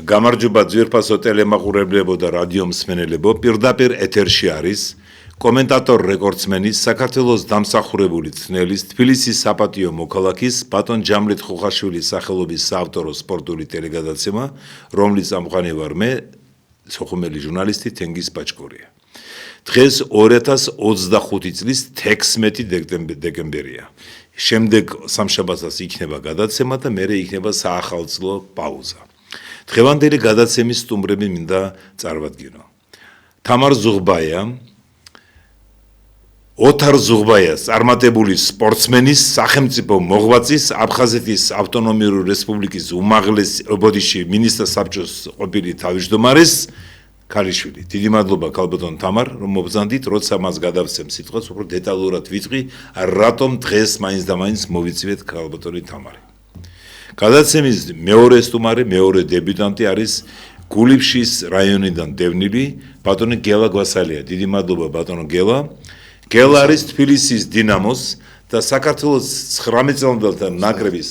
გამარჯობა ძვირფასო ტელემაყურებლებო და რადიო მსმენელებო, პირდაპირ ეთერში არის კომენტატორ რეკორდსმენის საქართველოს დამსახურებული ცნელის თბილისის საპატიო მოქალაქის ბატონ ჯამლეთ ხუხაშვილის სახელობის საავტორო სპორტული ტელეგადაცემა, რომლის წამყვანი ვარ მე, სოხუმელი ჟურნალისტი თენგიზ ბაჭკორია. დღეს 2025 წლის 16 დეკემბერია. შემდეგ სამშაბათს იქნება გადაცემა და მერე იქნება საახალწლო პაუზა. დღევანდელი გადაცემის სტუმრები მინდა წარვადგინო. თამარ ზუღბაია, ოთარ ზუღბაიას წარმატებული სპორტსმენის, სახელმწიფო მოღვაწის, აფხაზეთის ავტონომიური რესპუბლიკის უმაღლეს ობოდიში მინისტრთა საბჭოს ყოფილი თავმჯდომარის ქალიშვილი. დიდი მადლობა ქალბატონ თამარ, რომ მობრძანდით, როცა მას გადავცემ სიტყვას, უფრო დეტალურად ვიტყვი, რატომ დღეს მაინც და მაინც მოვიწვიეთ ქალბატონი თამარი. გადაცემის მეორე სტუმარი, მეორე დებიუტანტი არის გულიფშის რაიონიდან დევნილი ბატონი გელა გვასალია. დიდი მადლობა ბატონო გელა. გელა არის თბილისის დინამოს და საქართველოს 19 წლამდელთა ნაკრების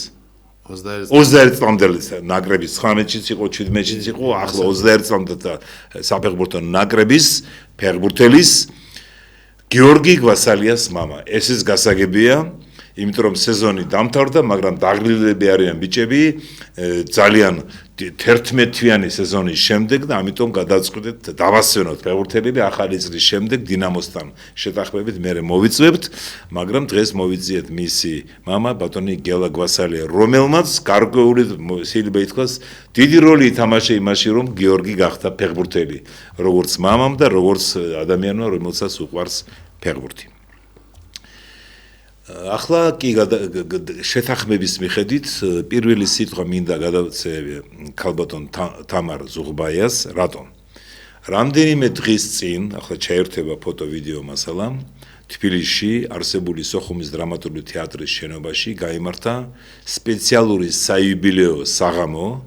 21 წლამდელთა ნაკრების 19-ში იყო, 17-ში იყო, ახლა 21 წლამდელთა საფეხბურთო ნაკრების ფეხბურთელის გიორგი გვასალიას მამა. ეს ის გასაგებია. იმიტომ რომ სეზონი დამთავრდა, მაგრამ დაღლილები არიან ბიჭები, ძალიან 11-თვიანი სეზონის შემდეგ და ამიტომ გადავწყვიტეთ დავასვენოთ ფეხბურთელები ახალი წლის შემდეგ დინამოსთან შეთანხმებით მერე მოვიწვევთ, მაგრამ დღეს მოვიძიეთ მისი მამა ბატონი გელა გვასალია, რომელმაც გარკვეული შეიძლება ითქვას დიდი როლი ითამაშა იმაში, რომ გიორგი გახდა ფეხბურთელი, როგორც მამამ და როგორც ადამიანმა, რომელსაც უყვარს ფეხბურთი. ახლა კი შეთანხმების მიხედვით პირველი სიტყვა მინდა გადავცე ქალბატონ თამარ ზუღბაიას, რატომ? რამდენიმე დღის წინ, ახლა ჩაერთება ფოტო-ვიდეო მასალა, თბილისში არსებული სოხუმის დრამატული თეატრის შენობაში გაიმართა სპეციალური საიუბილეო საღამო,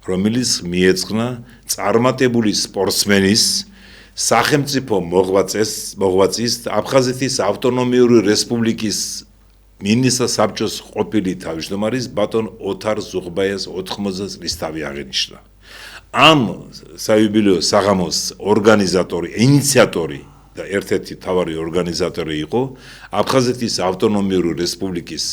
რომელიც მიეძღვნა წარმატებული სპორტსმენის სახელმწიფო მოღვაწის აფხაზეთის ავტონომიური რესპუბლიკის მინისტრთა საბჭოს ყოფილი თავმჯდომარის ბატონ ოთარ ზუღბაიას 80 წლისთავი აღინიშნა. ამ საიუბილეო საღამოს ორგანიზატორი, ინიციატორი და ერთ-ერთი მთავარი ორგანიზატორი იყო აფხაზეთის ავტონომიური რესპუბლიკის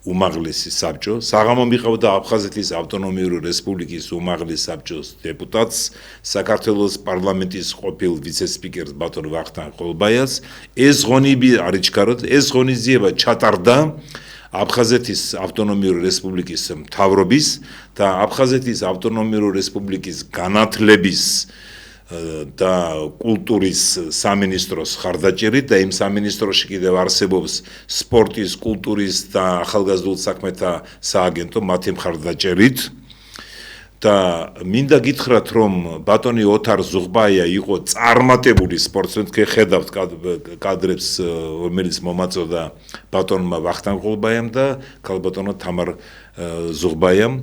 უმაღლესი საბჭო. საღამო მიყავდა აფხაზეთის ავტონომიური რესპუბლიკის უმაღლეს საბჭოს დეპუტატს, საქართველოს პარლამენტის ყოფილ ვიცე-სპიკერს ბატონ ვახტანგ ყოლბაიას. ეს ღონისძიება არიჩქაროთ, ეს ღონისძიება ჩატარდა აფხაზეთის ავტონომიური რესპუბლიკის მთავრობის და აფხაზეთის ავტონომიური რესპუბლიკის განათლების და კულტურის სამინისტროს ხარდაჭერით და იმ სამინისტროში კიდევ არსებობს სპორტის, კულტურის და ახალგაზრდულ საქმეთა სააგენტო მათი მხარდაჭერით და მინდა გითხრათ, რომ ბატონი ოთარ ზუღბაია იყო წარმატებული სპორტსმენი, ხედავთ კადრებს, რომელიც მომაწოდა ბატონმა ვახტანგ ყოლბაიამ და ქალბატონო თამარ ზუღბაიამ.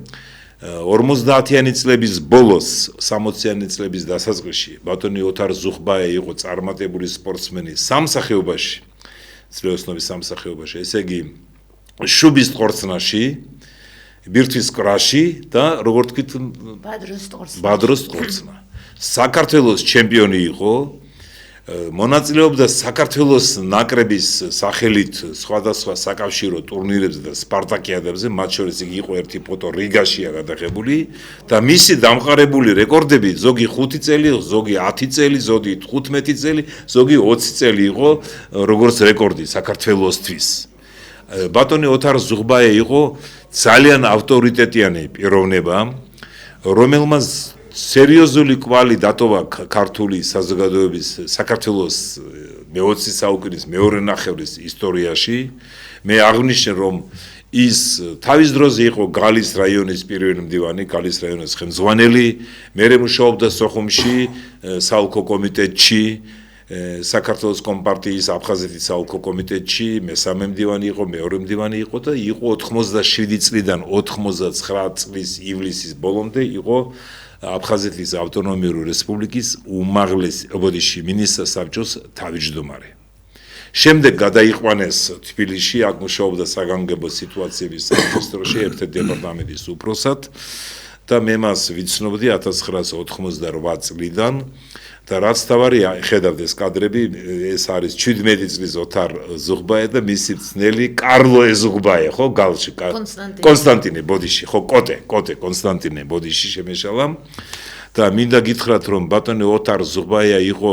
50-იანი წლების ბოლოს, 60-იანი წლების დასაწყისში ბატონი ოთარ ზუღბაია იყო წარმატებული სპორტსმენი სამსახიობაში, ძლევოსნობის სამსახიობაში, ესე იგი შუბის ყორცნაში, ბირთვის კრაში და როგორც ვთქვით, ბადროს ყორცნა. საქართველოს ჩემპიონი იყო, მონაწილეობდა საქართველოს ნაკრების სახელით სხვადასხვა საკავშირო ტურნირებზე და სპარტაკიადებზე, მათ შორის იგი იყო ერთი ფოტო რიგაშია გადაღებული და მისი დამყარებული რეკორდები ზოგი 5 წელი, ზოგი 10 წელი, ზოგი 15 წელი, ზოგი 20 წელი იყო როგორც რეკორდი საქართველოსთვის. ბატონი ოთარ ზუღბაია იყო ძალიან ავტორიტეტიანი პიროვნება, რომელმაც სერიოზული კვალი დატოვა ქართული საზოგადოების საქართველოს მე-20 საუკუნის მეორე ნახევრის ისტორიაში. მე აღნიშნე, რომ ის თავის დროზე იყო გალის რაიონის პირველი მდივანი, გალის რაიონის ხელმძღვანელი, მერე მუშაობდა სოხუმში, საოლქო კომიტეტში, საქართველოს კომპარტიის აფხაზეთის საოლქო კომიტეტში, მესამე მდივანი იყო, მეორე მდივანი იყო და იყო 87 წლიდან 89 წლის ივლისის ბოლომდე იყო აფხაზეთის ავტონომიური რესპუბლიკის უმაღლეს ობოდიში მინისტრთა საბჭოს თავმჯდომარე. შემდეგ გადაიყვანეს თბილისში, აქ მუშაობდა საგანგებო სიტუაციების სამინისტროში ერთ-ერთ დეპარტამენტის უფროსად და მე მას ვიცნობდი 1988 წლიდან და რაც თავარი ხედავთ ეს კადრები, ეს არის 17 წლის ოთარ ზუღბაია და მისი ძნელი კარლო ზუღბაია, ხო, გალში კონსტანტინე ბოდიში, ხო, კოტე კონსტანტინე ბოდიში შემეშალა და მინდა გითხრათ რომ ბატონი ოთარ ზუღბაია იყო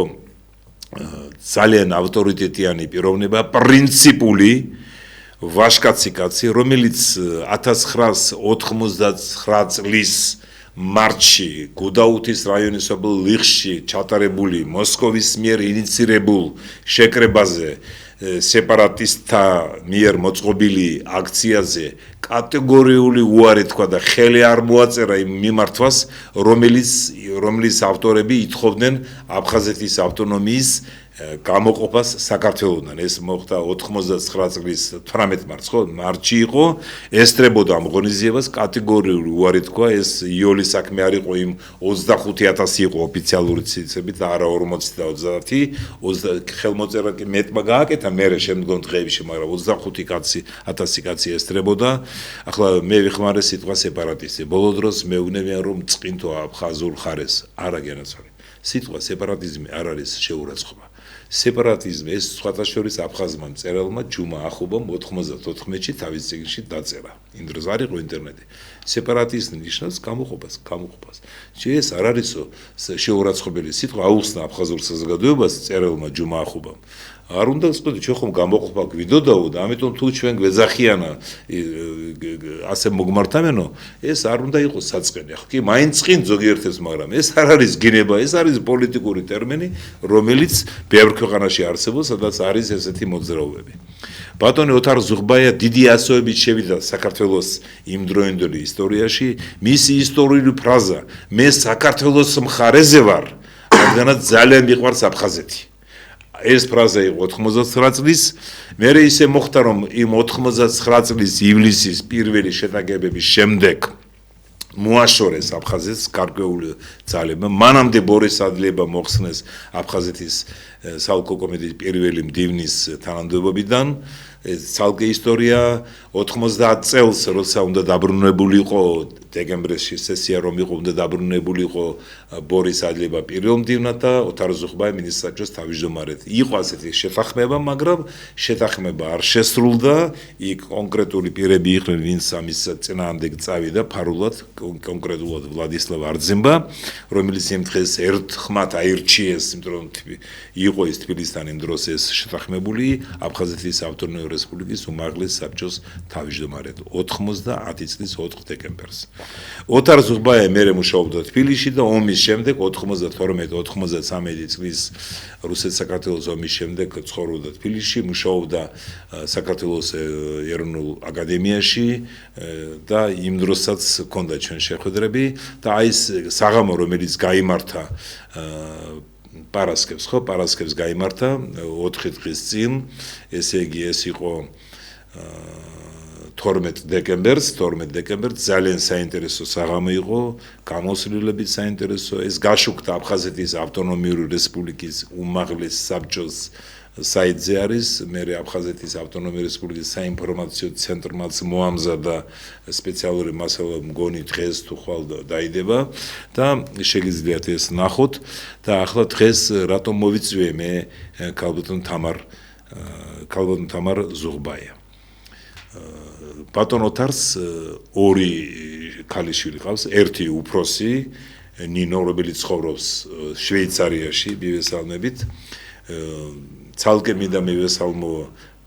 ძალიან ავტორიტეტიანი პიროვნება, პრინციპული ვაჟკაცი კაცი, რომელიც 1989 წლის მარტში გუდაუთის რაიონის ობლ ლიხში ჩატარებული მოსკოვის მიერ ინიცირებულ შეკრებაზე სეპარატისტთა მიერ მოწყობილი აქციაზე კატეგორიული უარი თქვა და ხელი არ მოაწერა იმ მიმართვას, რომლის ავტორები ითხოვდნენ აფხაზეთის ავტონომიის გამოყოფას საქართველოსთან. ეს მოხდა 89 წლის 18 მარტს, ხო, მარტში იყო, ესწრებოდა ამ ღონისძიებას, კატეგორიული უარი თქვა, ეს იოლის საქმე არ იყო, იმ 25000 იყო ოფიციალური ციფრებით და არა 40 და 30, ხელმოწერა კი მეტმა გააკეთა მერე შემდგომ დღეებში, მაგრამ 25000 კაცი ესწრებოდა. ახლა მე ვიხმარე სიტყვა სეპარატისტი. ბოლო დროს მეუბნებიან რომ წყინთო აფხაზურ ხარეს, არა გენაცვალე. სიტყვა სეპარატიზმი არ არის შეურაცხყოფა. სეპარატიზმი ეს სხვათა შორის აფხაზმა მწერალმა ჯუმა ახუბამ 94-ში თავის წიგნში დაწერა. იმ დროს არ იყო ინტერნეტი. სეპარატიზმი ნიშნავს გამოყოფას. ეს არ არისო შეურაცხყოფელი სიტყვა აუხსნა აფხაზურ საზოგადოებას მწერალმა ჯუმა ახუბამ. არ უნდა ვწოდო ჩვენ ხომ გამოყოფა გვიდოდაო და ამიტომ თუ ჩვენ გვეძახიანა ასე მოგმართამენო ეს არ უნდა იყოს საწყენი. ხო კი მაინც წინ ზოგიერთებს, მაგრამ ეს არ არის გინება, ეს არის პოლიტიკური ტერმინი, რომელიც ბევრ ქვეყანაში არსებობს, სადაც არის ესეთი მოძრაობები. ბატონი ოთარ ზუღბაია დიდი ასოებით შევიდა საქართველოს იმდროინდელი ისტორიაში, მისი ისტორიული ფრაზა მე საქართველოს მხარეზე ვარ, რადგანაც ძალიან მიყვარს აფხაზეთი. ეს ფრაზა იყო 99 წლის, მერე ისე მოხდა რომ იმ 99 წლის ივლისის პირველი შეტაკებების შემდეგ მოაშორეს აფხაზეთის გარკვეული ძალებმა. მანამდე ბორის ადლება მოხსნეს აფხაზეთის საოლქო კომიტეტის პირველი მდივნის თანამდებობიდან. ცალკე ისტორია 90 წელს როცა უნდა დაბრუნებულიყო დეკემბერში სესია რომ იყო უნდა დაბრუნებულიყო ბორის ადლება პირველ მდივნად და ოთარ ზუღბაია მინისტრთა საბჭოს თავმჯდომარედ. იყო ასეთი შეთანხმება, მაგრამ შეთანხმება არ შესრულდა. იქ კონკრეტული პირები იყვნენ, ვინც ამის წინააღმდეგ წავიდა ფარულად, კონკრეტულად ვლადისლავ არძიმბა, რომელიც იმ დღეს ერთხმად აირჩიეს, იმიტომ რომ იყო ის თბილისთან იმ დროს ეს შეთანხმებული აფხაზეთის ავტონომიური რესპუბლიკის უმაღლეს საბჭოს თავმჯდომარედ 90 წლის 4 დეკემბერს. ოთარ ზუღბაია მერე მუშაობდა თბილისში და ომის შემდეგ 92-93 წლის რუსეთ-საქართველოს ომის შემდეგ ცხოვრობდა თბილისში, მუშაობდა საქართველოს ეროვნულ აკადემიაში და იმ დროსაც ჰქონდა ჩვენ შეხვედრები და აი ეს საღამო რომელიც გაიმართა პარასკევს გაიმართა 4 დღის წინ, ესე იგი ეს იყო 12 დეკემბერს ძალიან საინტერესო საღამო იყო, გამოსვლილებით საინტერესო, ეს გაშუქდა აფხაზეთის ავტონომიური რესპუბლიკის უმაღლეს საბჭოს საიტზე არის, მერე აფხაზეთის ავტონომიური რესპუბლიკის საინფორმაციო ცენტრმაც მოამზადა სპეციალური მასალა, მგონი დღეს თუ ხვალ დაიდება და შეგიძლიათ ეს ნახოთ და ახლა დღეს რატომ მოვიწვიე მე ქალბატონ თამარ ზუღბაია. ბატონ ოთარს ორი ქალიშვილი ყავს, ერთი უფროსი ნინო, რომელიც ცხოვრობს შვეიცარიაში ბივესალმებით. ცალკე მინდა მივესალმო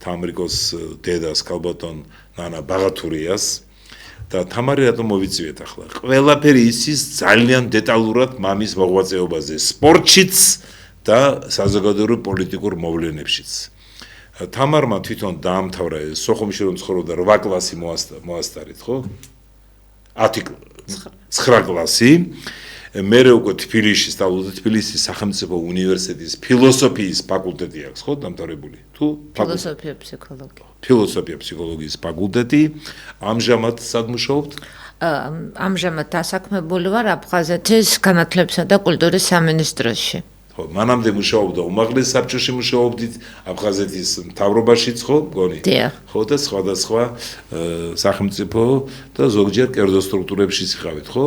თამრიკოს დედას ქალბატონ ნანა ბაღათურიას და თამარი რატომ მოვიწვიეთ ახლა. ყველაფერი იცის ძალიან დეტალურად მამის მოღვაწეობაზე, სპორტშიც და საზოგადოებრივ პოლიტიკურ მოვლენებშიც. თამარმა თვითონ დაამთავრა სოხუმში რომ ცხოვრობდა 8 კლასი მოასწარით, ხო? 9 კლასი. მერე უკვე თბილისში სწავლობდა, თბილისის სახელმწიფო უნივერსიტეტის ფილოსოფიის ფაკულტეტი აქვს, ხო, დამთავრებული? თუ ფილოსოფია ფსიქოლოგიის ფაკულტეტი. ამჟამად სად მუშაობთ? ამჟამად დასაქმებული ვარ აფხაზეთის განათლებისა და კულტურის სამინისტროში. ხო, მანამდე მუშაობდა უმაღლეს საბჭოში მუშაობდით, აფხაზეთის მთავრობაშიც ხო, მგონი? ხო და სხვადასხვა სახელმწიფო და ზოგჯერ კერძო სტრუქტურებშიც იყავით, ხო?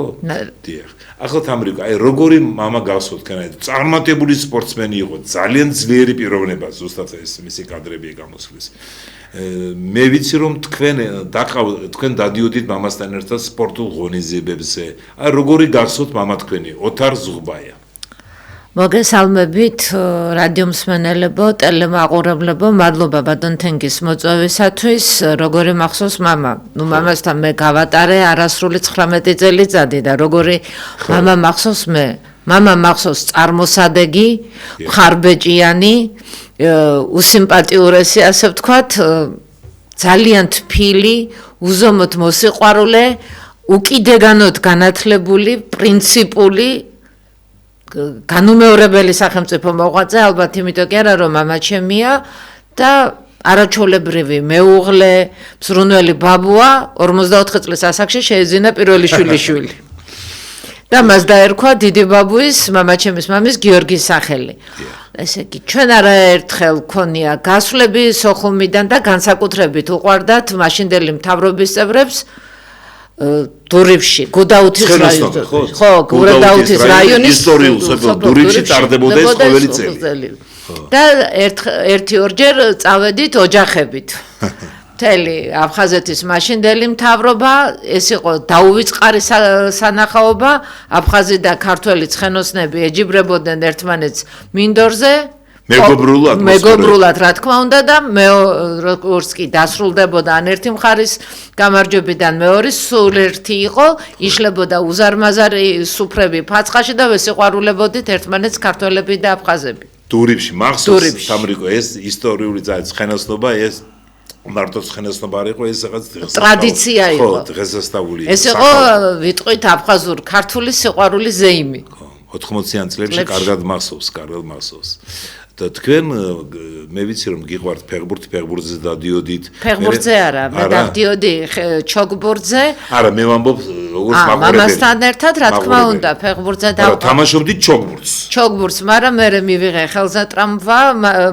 დიახ. ახლა თამრიკო, აი როგორი მამა გახსოვთ თქვენ, წარმატებული სპორტსმენი იყო, ძალიან ძლიერი პიროვნება, ზუსტად ეს მისი კადრები გამოსulis. მე ვიცი რომ თქვენ დადიოდით მამასთან ერთად სპორტულ ღონისძიებებზე. აი როგორი გახსოვთ მამა თქვენი, ოთარ ზუღბაია. მოგესალმებით რადიო მსმენელებო, ტელემაყურებლებო, მადლობა ბატონ თენგის მოწვევისათვის. როგორი მახსოვს მამა? ნუ მამასთან მე გავატარე არასრული 19 წელიწადი და როგორი მამა მახსოვს მე? მამა მახსოვს წარმოსადეგი, მხარბეჭიანი, უსიმპათიურესი, ასე ვთქვათ, ძალიან თბილი, უზომოდ მოსიყვარულე, უკიდეგანოდ განათლებული, პრინციპული განუმეორებელი სახელმწიფო მოღვაწე, ალბათ იმიტომ კი არა რომ მამა ჩემია და არაჩვეულებრივი მეუღლე, მზრუნველი ბაბუა 44 წლის ასაკში შეეძინა პირველი შვილიშვილი. და მას დაერქვა დიდი ბაბუის, მამაჩემის მამის გიორგის სახელი. ესე იგი, ჩვენ არაერთხელ გქონია გასვლები სოხუმიდან და განსაკუთრებით უყვარდათ მაშინდელი მთავრობის წევრებს დურიფში, გუდაუთის რაიონში. ხო, გუდაუთის რაიონის ისტორიულ სოფელ დურიფში ტარდებოდა ეს ყოველი წელი. და ერთ-ორჯერ წავედით ოჯახებით. მთელი აფხაზეთის მაშინდელი მთავრობა, ეს იყო დაუვიწყარი სანახაობა, აფხაზი და ქართველი ცხენოსნები ეჯიბრებოდნენ ერთმანეთს მინდორზე. მეგობრულად, რა თქმა უნდა და როგორც კი დასრულდებოდა ან ერთი მხარის გამარჯვებიდან მეორის სულ ერთი იყო, იშლებოდა უზარმაზარი სუფრები ფაცხაში და ვესიყვარულებოდით ერთმანეთს ქართველები და აფხაზები. დურიფში მახსოვს თამრიკო ეს ისტორიული ცხენოსნობა ეს მარტო ცხენოსნობა არ იყო ეს რაღაც ტრადიცია იყო. ხო, დღესასწაული. ეს იყო ვიტყვით აფხაზურ ქართული სიყვარული ზეიმი. 80-იან წლებში კარგად მახსოვს. და თქვენ მე ვიცი რომ გიყვართ ფეხბურთზე დადიოდით. ფეხბურთზე არა, მე დავდიოდი ჩოგბურთზე. არა, მე ვამბობ როგორც მაყურებელი. მამასთან ერთად რა თქმა უნდა ფეხბურთზე და თამაშობდით ჩოგბურთს. ჩოგბურთს, მაგრამ მე მივიღე ხელზე ტრამვა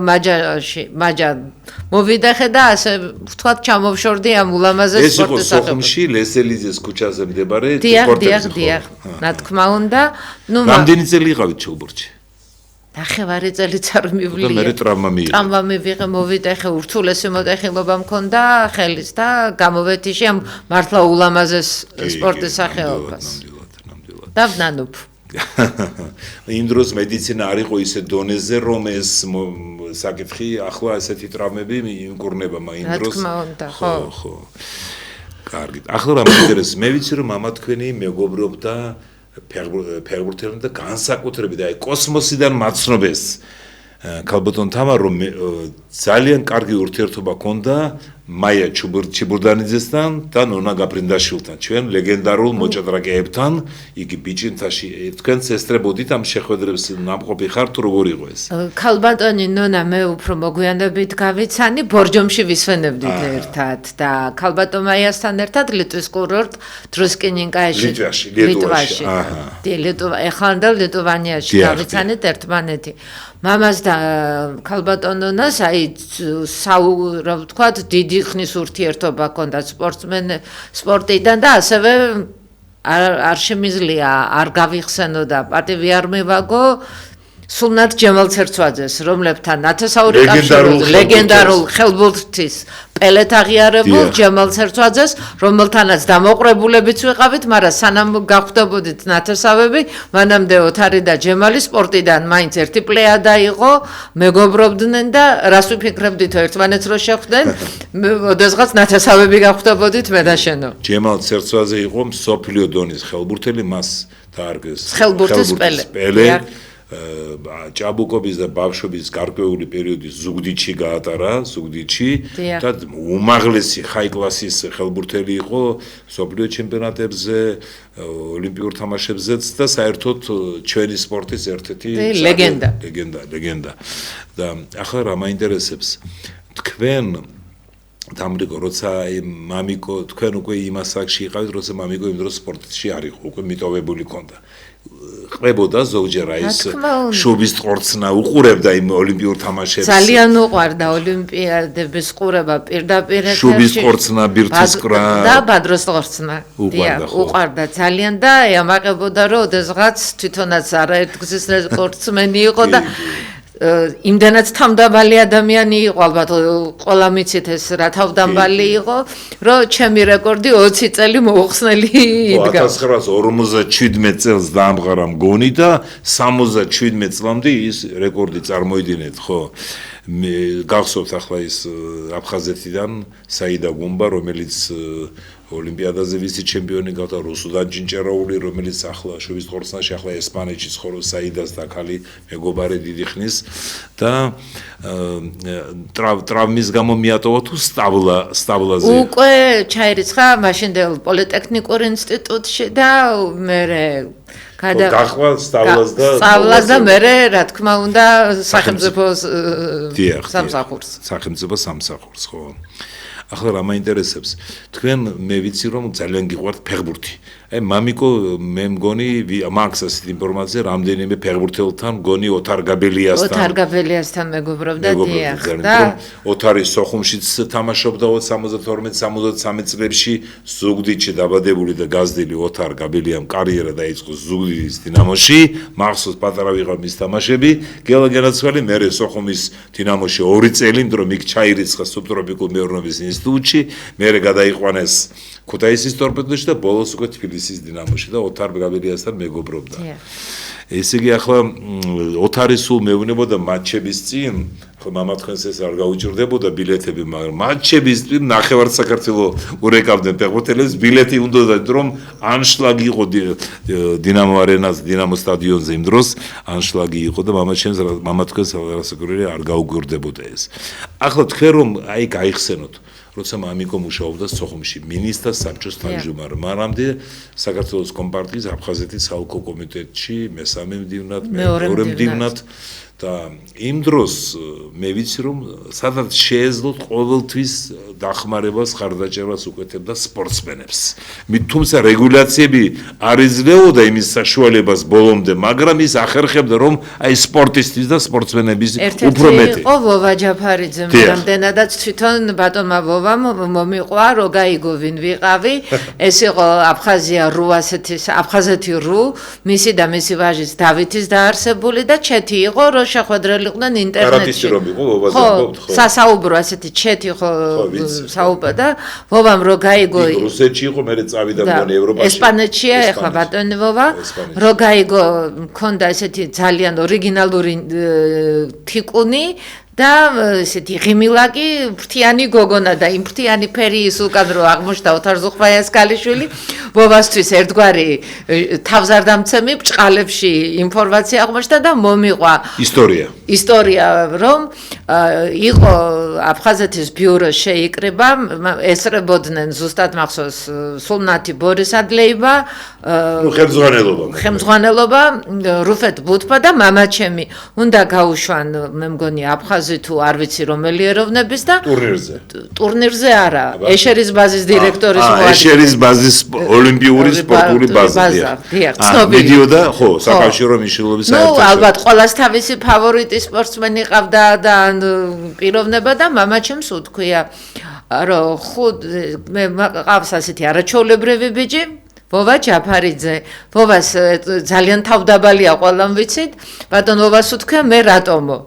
მაჯა მოვიდახე და ასე ვთქვათ ჩამოვშორდი ამ ულამაზეს სპორტის სახელმწიფოს. ეს იყო სოხუმში ლესელიძეს ქუჩაზე მდებარე სპორტის. დიახ, რა თქმა უნდა. რამდენი წელი იყავით ჩოგბურთში? ნახევარი წელიც არ მივლიე. და მე ტრამვა მიიღე. ტრამვა მივიღე, მოვიდეხე, ურთულესი მოტეხილობა მქონდა ხელის და გამოვეთიში ამ მართლა ულამაზეს სპორტის სახეობას. ნამდვილად. და ვნანობ. იმ დროს მედიცინა არ იყო ისე დონეზე, რომ ეს საკითხი ახლა ესეთი ტრამვები იმკურნება იმ დროს. რა თქმა უნდა, ხო. ხო. კარგით. ახლა რა მაინტერესებს, მე ვიცი რომ მამა თქვენი მეგობრობდა ფეხბურთელთან და განსაკუთრებით აი კოსმოსიდან მაცნობეს ქალბატონ თამარ რომ ძალიან კარგი ურთიერთობა ჰქონდა მაია ჩიბურდანიძესთან და ნონა გაფრინდაშვილთან ჩვენ ლეგენდარულ მოჭადრაკეებთან იგი ბიჭინთაში თქვენ წესწრებოდით ამ შეხვედრებს ნამყოფი ხარ თუ როგორ იყო ეს ქალბატონი ნონა მე უფრო მოგვიანებით გავიცანი ბორჯომში ვისვენებდით ერთად და ქალბატონ მაიასთან ერთად ლიტვის კურორტ დრუსკინინკაიში ლიტვაში ეხლა და ლიტვანიაში გავიცანით ერთმანეთი მამას და ქალბატონ ნონას აი რა ვთქვათ დიდი ხნის ურთიერთობა ჰქონდა სპორტიდან და ასევე არ შემიძლია არ გავიხსენოდა პატივი არ მივაგო სულნად ჯემალცერცვაძეს რომლებთან ნათესაური კავშირის ლეგენდარულ ხელბურთის პელეთ აღიარებულ ჯემალცერცვაძეს რომელთანაც დამოყრებულებიც ვიყავით მაგრამ სანამ გავხვდებოდით ნათესავები მანამდე ოთარი და ჯემალი სპორტიდან მაინც ერთი პლეადა იყო მეგობრობდნენ და რას ვიფიქრებდით ერთმანეთს რო შეხვდნენ ოდესღაც ნათესავები გავხვდებოდით მე და შენო ჯემალცერცვაძე იყო მსოფლიო დონის ხელბურთელი მას დაარგეს ხელბურთის პელე ჭაბუკობის და ბავშვობის გარკვეული პერიოდი ზუგდიდში გაატარა, ზუგდიდში და უმაღლესი ჰაი კლასის ხელბურთელი იყო მსოფლიო ჩემპიონატებზე, ოლიმპიურ თამაშებზეც და საერთოდ ჩვენი სპორტის ერთ-ერთი ლეგენდა. და ახლა რა მაინტერესებს, თქვენ დამრიგო როცა მამიკო თქვენ უკვე იმ ასაკში იყავით როცა მამიკო იმ დროს სპორტში არ იყო უკვე მიტოვებული ქონდა ყრებოდა ზოგჯერ აი ეს შობის ყორცნა უყურებდა იმ ოლიმპიურ თამაშებს ძალიან უყვარდა ოლიმპიადების ყურება პირდაპირ შობის ყორცნა ბირთვის ყრა და ბადროს ყორცნა უყვარდა ძალიან და ამაყებოდა რომ ოდესღაც თვითონაც არაერთგზის რეკორდსმენი იყო და იმდანაც თავდამბალი ადამიანი იყო ალბათ ყველა მიცით ეს რა თავდამბალი იყო რომ ჩემი რეკორდი 20 წელი მოუხსნელი იდგა 1957 წელს დაამყარა მგონი და 77 წლამდე ის რეკორდი წარმოიდგინეთ ხო გახსოვთ ახლა ის აფხაზეთიდან საიდა გუმბა რომელიც ოლიმპიადაზე ვიცი ჩემპიონი გახდა რუსუდან ჯინჭერაული რომელიც ახლა შობის ყორცნაში ახლა ესპანეთში ცხოვრობს საიდას და ქალი მეგობარი დიდი ხნის და ტრავმის გამო მიატოვა თუ სტაბლაზე უკვე ჩაირიცხა მაშინდელ პოლიტექნიკურ ინსტიტუტში და მერე გახვა სწავლას და მერე რა თქმა უნდა სახელმწიფო სამსახურს ხო ახლა რა მაინტერესებს თქვენ მე ვიცი რომ ძალიან გიყვართ ფეხბურთი აი მამიკო მე მგონი მაქვს ასეთი ინფორმაცია რამდენიმე ფეხბურთელთან მგონი ოთარ გაბელიასთან მეგობრობდა დიახ და ოთარის სოხუმშიც თამაშობდა 72-73 წლებში ზუგდიდში დაბადებული და გაზრდილი ოთარ გაბელიამ კარიერა დაიწყო ზუგდიდის დინამოში მახსოვს პატარა ვიყავ მის თამაშები გელა გენაცვალი მერე სოხუმის დინამოში 2 წელი რომ იქ ჩაირიცხა სუბტროპიკულ მეურნეობის ინსტიტუტში მერე გადაიყვანეს ქუთაისის ტორპედოში და ბოლოს უკვე თბილისის დინამოში და ოთარ გაბელიასთან მეგობრობდა. ესე იგი ახლა ოთარი სულ მეუბნებოდა მატჩების წინ, ხო მამა თქვენს ეს არ გაუჭირდებოდა ბილეთები, მაგრამ მატჩების წინ ნახევარ საქართველოს ურეკავდნენ ფეხბურთელებს, ბილეთი უნდოდა რომ ანშლაგი იყო დინამო არენაზე, დინამო სტადიონზე იმ დროს ანშლაგი იყო და მამა თქვენს რასაკვირველია არ გაუგვირდებოდა ეს. ახლა თქვენ რომ აი გაიხსენოთ როცა მამიკო მუშაობდა სოხუმში მინისტრთა საბჭოს თავმჯდომარე მანამდე საქართველოს კომპარტიის აფხაზეთის ხალხო კომიტეტში მესამე მდივნად მეორე მდივნად და იმ დროს მე ვიცი რომ სადაც შეეძლოთ ყოველთვის დახმარებას ხარდაჭერას უკეთებდა სპორტსმენებს თუმცა რეგულაციები არ იძლეოდა იმის საშუალებას ბოლომდე მაგრამ ის ახერხებდა რომ აი სპორტისტის და სპორტსმენების უფრო მეტი იყო ვოვა ჯაფარიძე რამდენადაც თვითონ ბატონმა ვოვამ მომიყვა რო გაიგო ვინ ვიყავი ეს იყო აფხაზია რო ასეთის აფხაზეთი რო მისი და მისი ვაჟის დავითის დაარსებული და ჩეთი იყო რო შეხვედრილიყვნენ ინტერნეტში. ხო, სასაუბრო ასეთი ჩეთი ხო საუბრო და ვოვამ რო გაიგო რუსეთში იყო მე წავიდა მგონი ევროპაში. ესპანეთშია ეხლა ბატონი ვოვა რო გაიგო მქონდა ესეთი ძალიან ორიგინალური თიკუნი და ესეთი ღიმილაკი ფრთიანი გოგონა და იმ ფრთიანი ფერი ის უკან რო აღმოჩნდა ოთარ ზუხბაიას ქალიშვილი ვოვასთვის ერთგვარი თავზარდამცემი ბჭყალებში ინფორმაცია აღმოჩნდა და მომიყვა ისტორია რომ იყო აფხაზეთის ბიუროს შეიკრება ესწრებოდნენ ზუსტად მახსოვს სულნათი ბორის ადლეიბა ხელმძღვანელობა რუფეთ ბუთფა და მამაჩემი უნდა გაუშვან მე მგონი აფხაზი თუ არ ვიცი რომელი ეროვნების და ტურნირზე არა ეშერის ბაზის დირექტორის მოადგილე ეშერის ბაზის ოლიმპიური სპორტული ბაზა დიახ ცნობილი მიდიოდა ხო საკავშირო მნიშვნელობის საერთაშორისო ნუ ალბათ ყოველას თავისი ფავორიტი სპორტსმენი ყავდა და პიროვნება და მამაჩემს უთქვია რომ ხუთ მე ყავს ასეთი არაჩვეულებრივი ბიჭი ვოვა ჯაფარიძე ვოვას ძალიან თავდაბალია ყველამ ვიცით ბატონ ვოვას უთქვია მე რატომო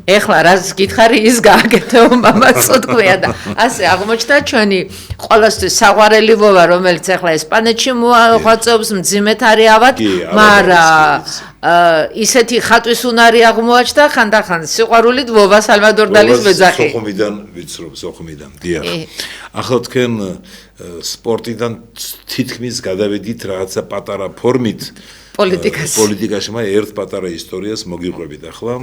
ეხლა რაც გითხარი ის გააკეთეო მამაც უთქვია და ასე აღმოჩნდა ჩვენი ყოველთვის საყვარელი ვოვა რომელიც ეხლა ესპანეთში მოახვაწობს მძიმედ არის ავად მაგრამ ისეთი ხატვის უნარი აღმოაჩნდა ხანდახან სიყვარულით ვოვა სალვადორ დალის მეძახი სოხუმიდან ვიცრობ სოხუმიდან დიახ ახლა თქვენ სპორტიდან თითქმის გადავედით რაღაცა პატარა ფორმით პოლიტიკაში მაგრამ ერთ პატარა ისტორიას მოგიყვებით ახლა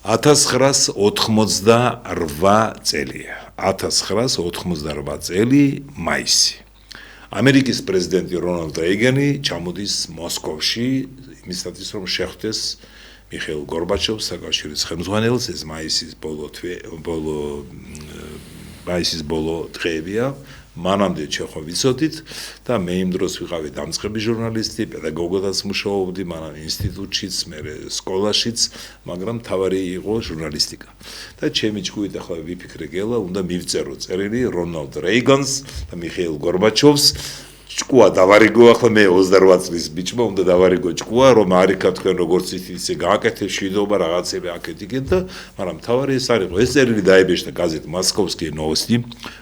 1988 წელია 1988 წელი მაისი ამერიკის პრეზიდენტი რონალდ რეიგანი ჩამოდის მოსკოვში იმისათვის რომ შეხვდეს მიხეილ გორბაჩოვს საკავშირის ხელმძღვანელს ეს მაისის ბოლო მაისის ბოლო დღეებია. მანამდე ჩვენ ვიცოდით და მე იმ დროს ვიყავი დამწყები ჟურნალისტი, პედაგოგადაც მუშაობდი, მანამ ინსტიტუტშიც, მე სკოლაშიც, მაგრამ თავარი იყო ჟურნალისტიკა. და ჩემი ჭკუით ახლა ვიფიქრე გელა, უნდა მივწერო წერილი რონალდ რეიგანს და მიხეილ გორბაჩოვს. ჭკუა დავარიგო ახლა მე 28 წლის ბიჭმა უნდა დავარიგო ჭკუა რომ არიქა თქვენ როგორც ისე გააკეთე შვიდობა რაღაცები აკეთიკეთ და მაგრამ თავარი ეს არის ეს წერილი დაიბეჭდა გაზეთ მოსკოვსკი ნოვოსტი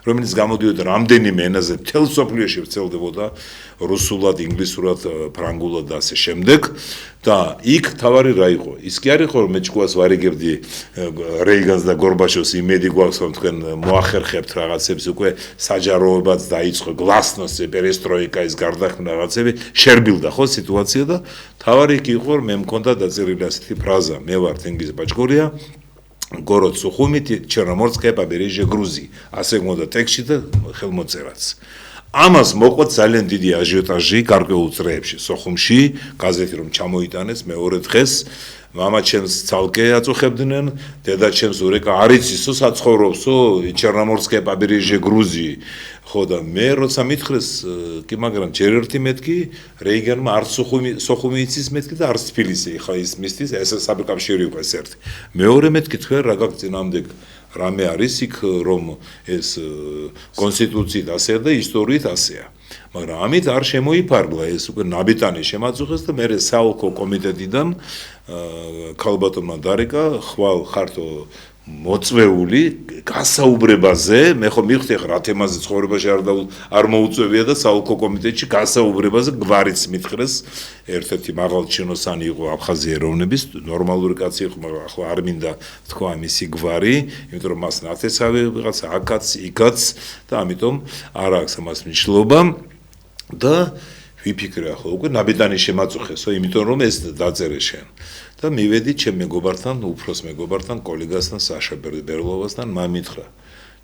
რომელიც გამოდიოდა რამდენიმე ენაზე მთელ სოფლიოში ვრცელდებოდა რუსულად ინგლისურად ფრანგულად და ასე შემდეგ და იქ თავარი რა იყო ის კი არის რომ მე ჭკუას ვარიგებდი რეიგანს და გორბაჩოვს იმედი გვაქვს რომ თქვენ მოახერხებთ რაღაცებს უკვე საჯაროებაც დაიწყო გლასნოსი პერესტროიკაის გარდაქმნა რაღაცები შერბილდა ხო სიტუაცია და თავარი კი იყო მე მქონდა დაწერილი ასეთი ფრაზა მე ვარ თენგიზ ბაჭკორია город Сухумит, Черноморское побережье Грузии. ასე მოდა ტექსტში და ხელმოწერაც. ამას მოყვა ძალიან დიდი აჟიოტაჟი გარკვეულ წრეებში. სოხუმში გაზეთი რომ ჩამოიტანეს მეორე დღეს мама ჩემს ცალკე აწუხებდნენ, დედა ჩემს ურეკა არ იცისო საცხოვრობსო Черноморское побережье Грузии. ხო და მე როცა მითხრეს კი მაგრამ ჯერ ერთი მეთქი რეიგანმა არც სოხუმი იცის მეთქი და არც თბილისი ხა ის მისთვის ეს საბკავშირი უკვე ეს ერთი. მეორე მეთქი თქვენ რა გაგწინამდე რამე არის იქ რომ ეს კონსტიტუციით ასეა და ისტორიით ასეა. მაგრამ ამით არ შემოიფარგლა ეს უკვე ნაბიტანი შემაწუხეს და მე საოლქო კომიტეტიდან ქალბატონმა დარეკა ხვალ ხართო მოწვეული გასაუბრებაზე მე ხო მივხვდი რა თემაზე ცხოვრებაში არ მოუწევია და საოლქო კომიტეტში გასაუბრებაზე გვარიც მითხრეს ერთ-ერთი მაღალ ჩინოსანი იყო აფხაზი ეროვნების ნორმალური კაცი იყო მაგრამ ახლა არ მინდა თქვა მისი გვარი იმიტომ რომ მას ნათესავი ვიღაცა აქაც იქაც და ამიტომ არ აქვს ამას მნიშვნელობა და ვიფიქრე ახლა უკვე ნაბედანი შემაწუხესო იმიტომ რომ ეს დაწერე შენ და მივედი ჩემ მეგობართან უფროს მეგობართან კოლეგასთან საშა ბერლოვასთან მამითხრა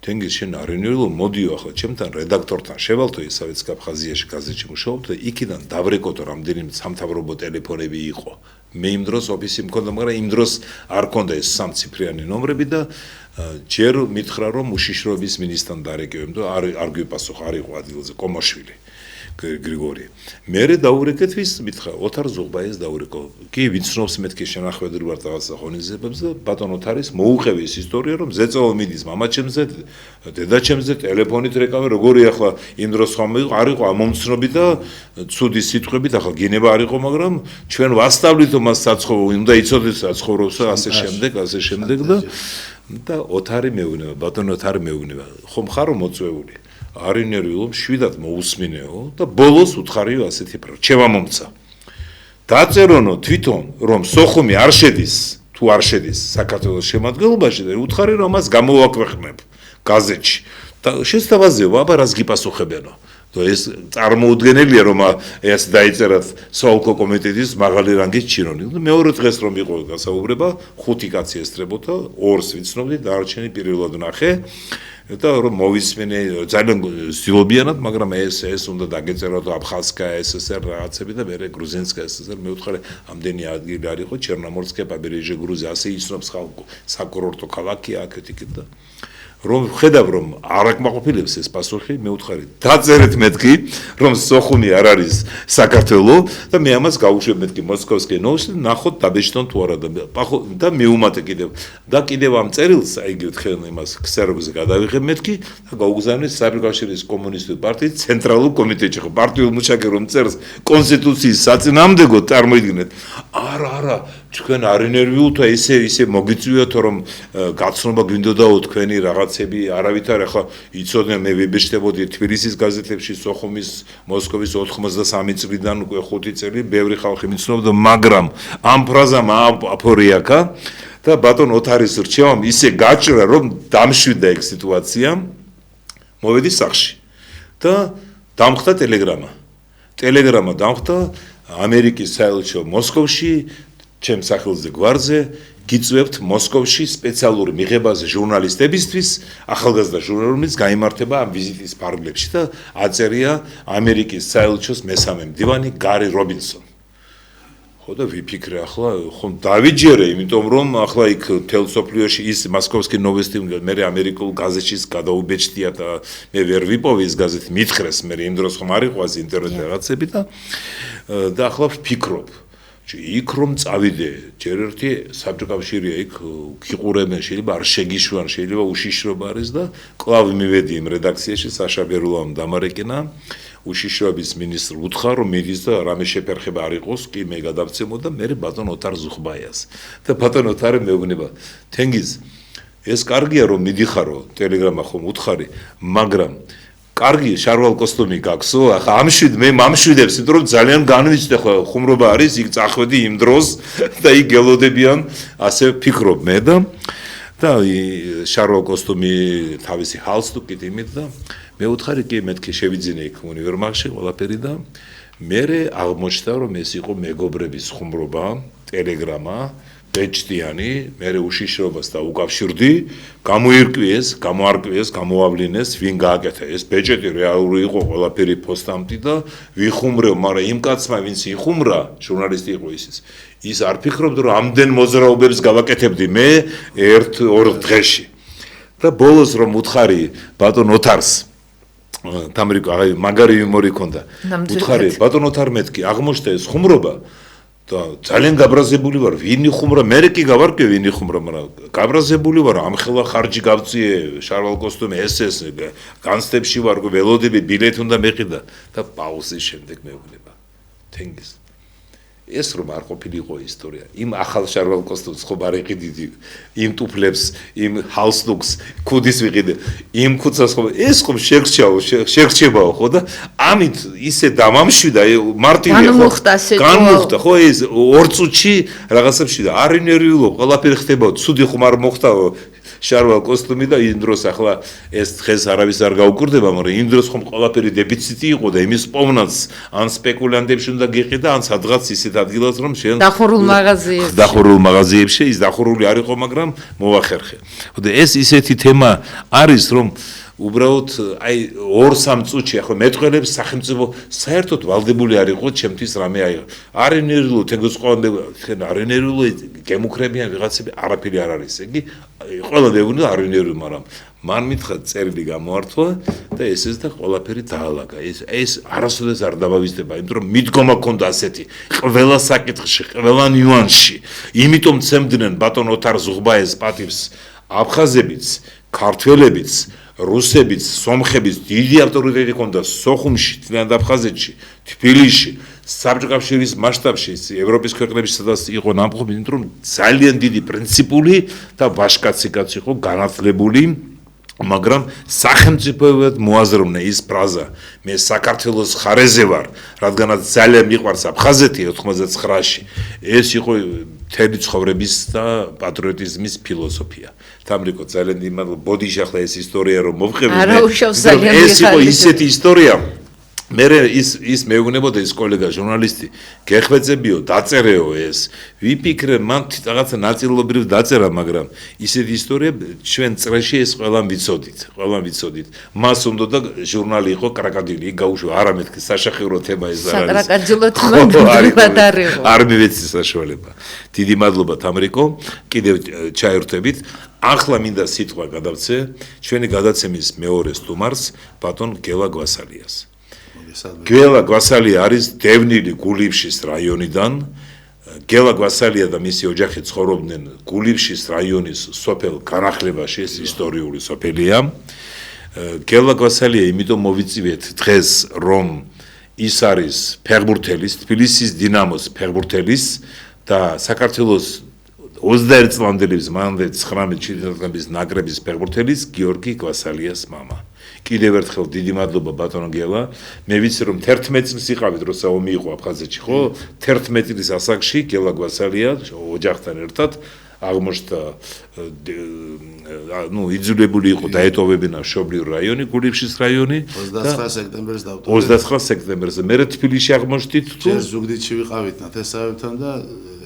თენგიზ შენ არენიულო მოდიო ახლა ჩემთან რედაქტორთან შევალთო ისავეც აფხაზიაში გაზეთში მუშაობ და იქიდან დავრეკოთო რამდენიმე სამთავრობო ტელეფონები იყო მე იმ დროს ოფისი მქონდა მაგრამ იმ დროს არ მქონდა ეს სამციფრიანი ნომრები და ჯერ მითხრა რომ უშიშროების მინისტრთან დარეკევენ და არ გვიპასუხა არ იყო ადგილზე კომოშვილი გრიგორი. მერე დაურეკეთ ვის მითხრა ოთარ ზუღბაიას დაურეკო. კი ვიცნობს მეთქი შენახვედრი ვარ რაღაცა ღონისძიებებზე და ბატონ ოთარის მოუყევი ის ისტორია რომ ზეწოლა მიდის მამაჩემზე დედაჩემზე ტელეფონით რეკავე როგორი ახლა იმ დროს ხომ არ იყო ამომცნობი და ცუდი სიტყვებით ახლა გინება არ იყო მაგრამ ჩვენ ვასწავლითო მას საცხოვრო უნდა იცოდეს საცხოვრობს ასე შემდეგ და ოთარი მეუბნება ბატონ ოთარი მეუბნება ხომ ხარო მოწვეული არინერიულო შვიდად მოусმინეო და ბოლოს უთხარიო ასეთი პრა ჩემა მომცა დაწერონო თვითონ რომ სოხუმი არ შედის თუ არ შედის საქართველოს შემადგენლობაში და უთხარი რომ მას გამოვაქვეყნებ გაზეთში და შესთავაზეო აბა რას გიპასუხებენო და ეს წარმოუდგენელია რომ ეს დაიწერათ საოლქო კომიტეტის მაღალი რანგის ჩინონი და მეორე დღეს რომ იყო გასაუბრება ხუთი კაცი ესწრებოდა ორს ვიცნობდი დარჩენი პირველად ნახე და რომ მოვისმენე ძალიან ზიობიანად მაგრამ ეს უნდა დაგეწეროთ აფხაზკაია SSR რაღაცები და მე გრუზინსკაია SSR მე ვთხარი ამდენი ადგილი არ იყო ჩერნომორსკე პაბერეჟე გრუზია ასე იცნობს ხალხო საკურორტო ქალაქია აქეთიკეთ და რომ ხედავ რომ არ აკმაყოფილებს ეს პასუხი მე ვთხარი დაწერეთ მეთქი რომ სოხუმი არ არის საქართველო და მე ამას გავუშვებ მეთქი მოსკოვსკი ნოვოსტი ნახოთ დაბეჭდონ თუ არა და მეუმატე კიდევ ამ წერილს აიგივით ხელ იმას ქსეროზე გადავიღებ მეთქი და გაუგზავნეს საბჭოთა კომუნისტური პარტიის ცენტრალურ კომიტეტში ხო პარტიულ მუშაკი რომ წერს კონსტიტუციის საწინააღმდეგო წარმოიდგინეთ არა თქვენ არინერვიულთა ისე მოგიწვიოთ რომ გაცნობა გვინდოდაო თქვენი რაღაცები არავითარ ახლა იცოდნენ მე ვიბეჭდებოდი თბილისის გაზეთებში სოხუმის მოსკოვის 93 წლიდან უკვე 5 წელი ბევრი ხალხი მიცნობდა მაგრამ ამ ფრაზამ აფორიაკა და ბატონ ოთარის რჩევამ ისე გაჭრა რომ დამშვიდა ეგ სიტუაცია მოვედი სახში და დამხდა ტელეგრამა დამხდა ამერიკის საელჩო მოსკოვში ჩემ სახელზე გვარზე გიწვევთ მოსკოვში სპეციალურ მიღებაზე ჟურნალისტებისთვის ახალგაზრდა ჟურნალისტების გაიმართება ამ ვიზიტის ფარგლებში და აწერია ამერიკის საელჩოს მესამე მდივანი გარი რობინსონი. ხო და ვიფიქრე ახლა ხომ დავიჯერე, იმიტომ რომ ახლა იქ თელ სოფლიოში ის მოსკოვსკი ნოვესტი მე ამერიკულ გაზეთშიც გადაუბეჭდია და მე ვერ ვიპოვე ის გაზეთი მითხრეს მე იმ დროს ხომ არ იყო ეს ინტერნეტი რაღაცები და ახლა ვფიქრობ იქ რომ წავიდე ჯერ ერთი საბჭოკავშირია იქ გიყურებენ შეიძლება არ შეგიშვან შეიძლება უშიშრობა არის და კლავ მივედი იმ რედაქციაში საშა ბერულამ დამარეკინა უშიშრობის მინისტრ უთხრა რომ მიდის და რამე შეფერხება არ იყოს კი მე გადავცემო და მე ბატონ ოთარ ზუხბაიას და ბატონ ოთარი მეუბნება თენგიზ ეს კარგია რომ მიდიხარო ტელეგრამა ხომ უთხარი მაგრამ კარგი შარვალ კოსტუმი გაქვსო ახლა ამშვიდ მე მამშვიდებს იმიტომ რომ ძალიან განვიცდე ხო ხუმრობა არის იქ წახვედი იმ დროს და იქ გელოდებიან ასე ფიქრობ მე და შარვალ კოსტუმი თავისი ჰალსტუკი იმით და მე უთხარი კი მეთქი შევიძინე იქ უნივერმაღში ყველაფერი და მე აღმოჩნდა რომ ეს იყო მეგობრების ხუმრობა ტელეგრამა ბეჭდიანი მე უშიშრობას და უკავშირდი გამოირკვიეს გამოარკვიეს გამოავლინეს ვინ გააკეთა ეს ბეჭედი რეალური იყო ყველაფერი პოსტამტი და ვიხუმრე მაგრამ იმ კაცმა ვინც იხუმრა ჟურნალისტი იყო ის არ ფიქრობდა რომ ამდენ მოძრაობებს გავაკეთებდი მე 1-2 დღეში და ბოლოს რომ უთხარი ბატონ ოთარს თამრიკო მაგარი იუმორი ქონდა უთხარი ბატონ ოთარ მეთქი აღმოჩნდა ეს ხუმრობა და ძალიან გაბრაზებული ვარ ვინ იხუმრა მე კი გავარკვე ვინ იხუმრა მაგრამ გაბრაზებული ვარ ამხელა ხარჯი გავწიე შარვალ კოსტუმი ეს განსტებში ვარ ველოდები ბილეთი უნდა მეყიდა და პაუზის შემდეგ მეუბნება თენგიზ ეს რომ არ ყოფილიყო ისტორია იმ ახალ შარვალ კოსტუმს ხო არ იყიდიდი იმ ტუფლებს იმ ჰალსტუკს ქუდის ვიყიდე იმ ქუცას ხო ეს ხო შეგრჩებაო ხო და ამით ისე დამამშვიდა მარტივია ხო განმუხტა ხო ეს 2 წუთში რაღაცებში და არ ინერვიულო ყველაფერი ხდებაო ცუდი ხომ არ მოხდაო შარვალ კოსტუმი და იმ დროს ახლა ეს დღეს არავის არ გაუკვირდება მაგრამ იმ დროს ხომ ყველაფერი დეფიციტი იყო და იმის პოვნაც ან სპეკულანტებში უნდა გიყიდა ან სადღაც ისეთ ადგილას რომ შენ დახურულ მაღაზიებში ის დახურული არ იყო მაგრამ მოახერხე და ეს ისეთი თემა არის რომ უბრალოდ აი 2-3 წუთში ახლა მეტყველებს სახელმწიფო საერთოდ ვალდებული არ იყო ჩემთვის რამე არ ენერგიულ თეგოს ყოველდღე არ ენერგიულ გემუქრებიან ვიღაცები არაფერი არ არის იგი ყველა დევნილ არ ენერგიულ მაგრამ მან მითხრა წერილი გამოართვა და ესეც და ყველაფერი დაალაგა ეს არასოდეს არ დავავიწყდება იმიტომ რომ მიდგომა ქონდა ასეთი ყველა საკითხში ყველა ნიუანსში იმიტომ ცემდნენ ბატონ ოთარ ზუხბაიას პატივს აფხაზებიც ქართველებიც რუსებიც, სომხებიც დიდი ავტორიტეტი ჰქონდა სოხუმში, თლიანად აფხაზეთში, თბილისში, საბჭოკავშირის მასშტაბში, ევროპის ქვეყნებში სადაც იყო ნამყოფი, იმიტომ რომ ძალიან დიდი პრინციპული და ვაჟკაცი კაცი იყო, განათლებული, მაგრამ სახელმწიფოებად მოაზროვნე ის ფრაზა, მე საქართველოს ხარეზე ვარ, რადგანაც ძალიან მიყვარს აფხაზეთი 99-ში. ეს იყო მთელი ცხოვრების და პატრიოტიზმის ფილოსოფია. თამრიკო ძალიან იმად ბოდიში ახლა ეს ისტორია რომ მოვყევი ეს იყო ისეთი ისტორია მე ის მეუბნებოდა ის კოლეგა ჟურნალისტი გეხვეწებიო დაწერეო ეს ვიფიქრე მან რაღაცა ნაწილობრივ დაწერა მაგრამ ისეთი ისტორია ჩვენ წრეში ეს ყველამ ვიცოდით მას უნდა და ჟურნალი იყო კრაკადილი გაუშვა არა მეთქი საშახირო თემა ეს არის არ მივეცი საშუალება დიდი მადლობა თამრიკო კიდევ ჩაერთვებით ახლა მინდა სიტყვა გადავცე ჩვენი გადაცემის მეორე სტუმარს ბატონ გელა გვასალიას გელა გვასალია არის დევნილი გულივშის რაიონიდან გელა გვასალია და მისი ოჯახი ცხოვრობდნენ გულივშის რაიონის სოფელ განახლებაში ეს ისტორიული სოფელია გელა გვასალია იმიტომ მოვიწივეთ დღეს რომ ის არის ფეხბურთელის თბილისის დინამოს ფეხბურთელის და საქართველოს 21 წლამდელი მანამდე 19 ჩილდრების ნაკრების ფეხბურთელის გიორგი გვასალიას მამა კიდევ ერთხელ დიდი მადლობა ბატონო გელა მე ვიცი რომ 11 წლის იყავით როცა ომი იყო აფხაზეთში ხო 11 წლის ასაკში გელა გვასალია ოჯახთან ერთად აღმოჩნდა იძულებული იყო დაეტოვებინა მშობლიურ რაიონი გულივშის რაიონი 29 სექტემბერზე მე თბილისში აღმოჩნდით თუ ზუგდიდში ვიყავით ნათესავებთან და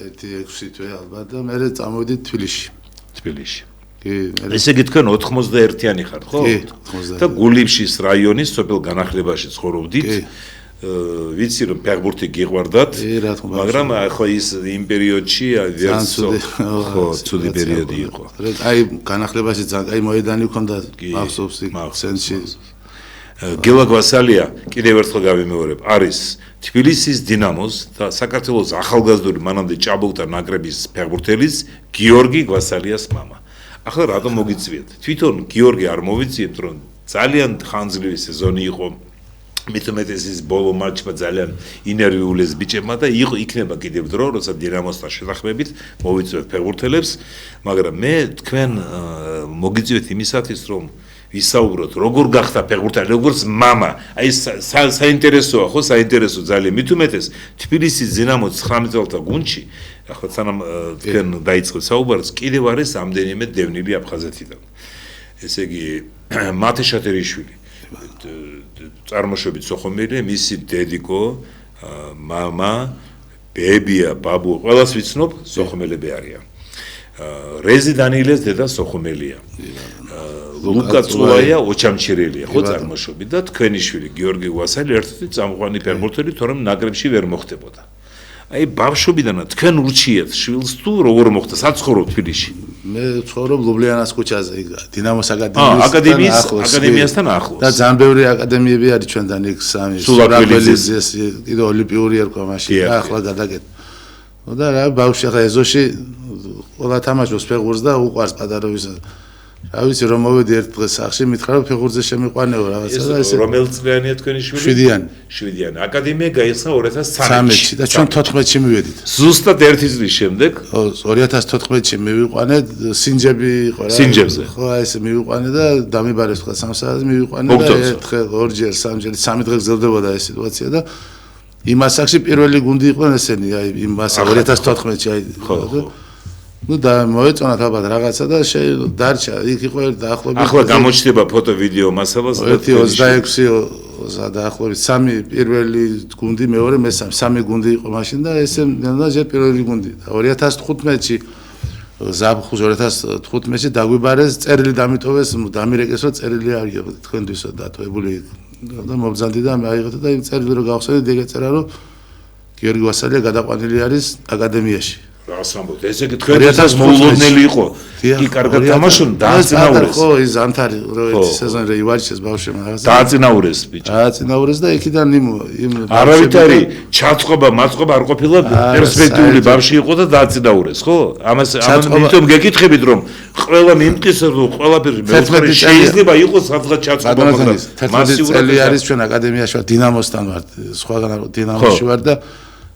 1-6 თვე ალბათ და მე წამოვიდით თბილისში ესე იგი თქვენ 91-იანი ხართ ხო? და გულივშის რაიონის სოფელ განახლებაში ცხოვრობდით ვიცი რომ ფეხბურთი გიყვარდათ, მაგრამ ხო ის იმ პერიოდში ხო ცუდი პერიოდი იყო. აი განახლებაში ძალიან აი მოედანი ქონდა მახსოვს სენსში. გელა გვასალია კიდევ ერთხელ გავიმეორებ, არის თბილისის დინამოს და საქართველოს ახალგაზრდული მანამდე ჭაბუკთა ნაკრების ფეხბურთელის გიორგი გვასალიას მამა. ახლა რატომ მოგიწვიეთ? თვითონ გიორგი არ მოვიწიებთ, რომ ძალიან ხანძლივი სეზონი იყო. მithumetes ის ბოლო მატჩმა ძალიან ინერვიულეს ბიჭებმა და იქნება კიდევ დრო, როცა დინამოსთან შეთანხმებით მოვიწვევთ ფეხბურთელებს, მაგრამ მე თქვენ მოგიწვიეთ იმისათვის, რომ ვისაუბროთ, როგორ გახდა ფეხბურთელი, როგორც მამა. აი საინტერესოა, ხო, საინტერესო ძალიან. მithumetes თბილისის დინამოს 19 წელთა გუნდში, ახლა სანამ თქვენ დაიწყეთ საუბარს, კიდევ არის ამდენიმე დევნილი აფხაზეთიდან. ესე იგი, მათე შათერიშვილი წარმოშობით სოხუმელია, მისი დედიკო, მამა, ბებია, ბაბუ, ყველას ვიცნობ, სოხუმელები არიან. რეზი დანიელეს დედა სოხუმელია. ლუკა წულაია ოჩამჩირელია, ხო წარმოშობით და თქვენი შვილი გიორგი გვასალი ერთ-ერთი წამყვანი ფეხბურთელი, თორემ ნაკრებში ვერ მოხდებოდა. აი ბავშვობიდან თქვენ ურჩიეთ შვილს თუ როგორ მოხდა საცხოვრობ თბილისში? მე ცხოვრობ ლუბლიანას ქუჩაზე, დინამოს აკადემიასთან ახლოს. და ძალიან ბევრი აკადემიები არის ჩვენთან იქ სამი. სულაკველიზეს, კიდე ოლიმპიური ერქვა მაშინ, ახლა გადაგეთ. და რა ბავშვი ახლა ეზოში ყველა თამაშობს ფეხბურთს და უყვარს პატარავისა. რა ვიცი რომ მოვედი ერთ დღეს სახში მითხრა რომ ფეხბურთზე შემიყვანეო რაღაცა და ესე რომელ წლიანია თქვენი შვილი? 7-იანი. აკადემია გაიხსნა 2013-ში და ჩვენ 14-ში მივედით. ზუსტად ერთი წლის შემდეგ? ხო, 2014-ში მივიყვანე, სინჯები იყო რა. სინჯებზე. ხო, აი ესე მივიყვანე და დამიბარეს თქვა 3 საათზე მივიყვანე და ერთხელ, ორჯერ, სამჯერ, 3 დღე გრძელდებოდა ეს სიტუაცია და იმ ასაკში პირველი გუნდი იყო ესენი, აი იმ 2014-ში აი ხო. ну და მოეწონათ ალბათ რაღაცა და დარჩა იქ იყო დაახლოებით ახლა გამოჩნდება ფოტო ვიდეო მასალას 26 დაახლოებით სამი პირველი გუნდი მეორე მესამე სამი გუნდი იყო მაშინ და ესე ნელ-ნელა პირველი გუნდი და 2015-ში ზაფხულში 2015-ში დაგვიბარეს წერილი დამიტოვეს დამირეკეს რომ წერილი არის თქვენთვისო დატოვებული და მობრძანდი და აიღეთ და იმ წერილი რო გავხსენეთ ეგეწერა რომ გიორგი გვასალია გადაყვანილი არის აკადემიაში რას ამბობთ? ესე იგი თქვენ მოულოდნელი იყო. კი კარგად თამაშობ დააწინაურეს. ხო, ის ზამთარი რო ერთი სეზონი რო ივარჩეს ბავშვებმა რაღაცა. დააწინაურეს ბიჭი. დააწინაურეს და იქიდან იმ არავითარი ჩაწყობა, მაწყობა არ ყოფილა პერსპექტიული ბავშვი იყო და დააწინაურეს, ხო? ამას ამიტომ გეკითხებით რომ ყველა მიმტკის რომ ყველაფერი მეუღარი შეიძლება იყოს სადღაც ჩაწყობა, მაგრამ მასიურად წელი არის ჩვენ აკადემიაში ვარ დინამოსთან ვარ, სხვაგან დინამოში ვარ და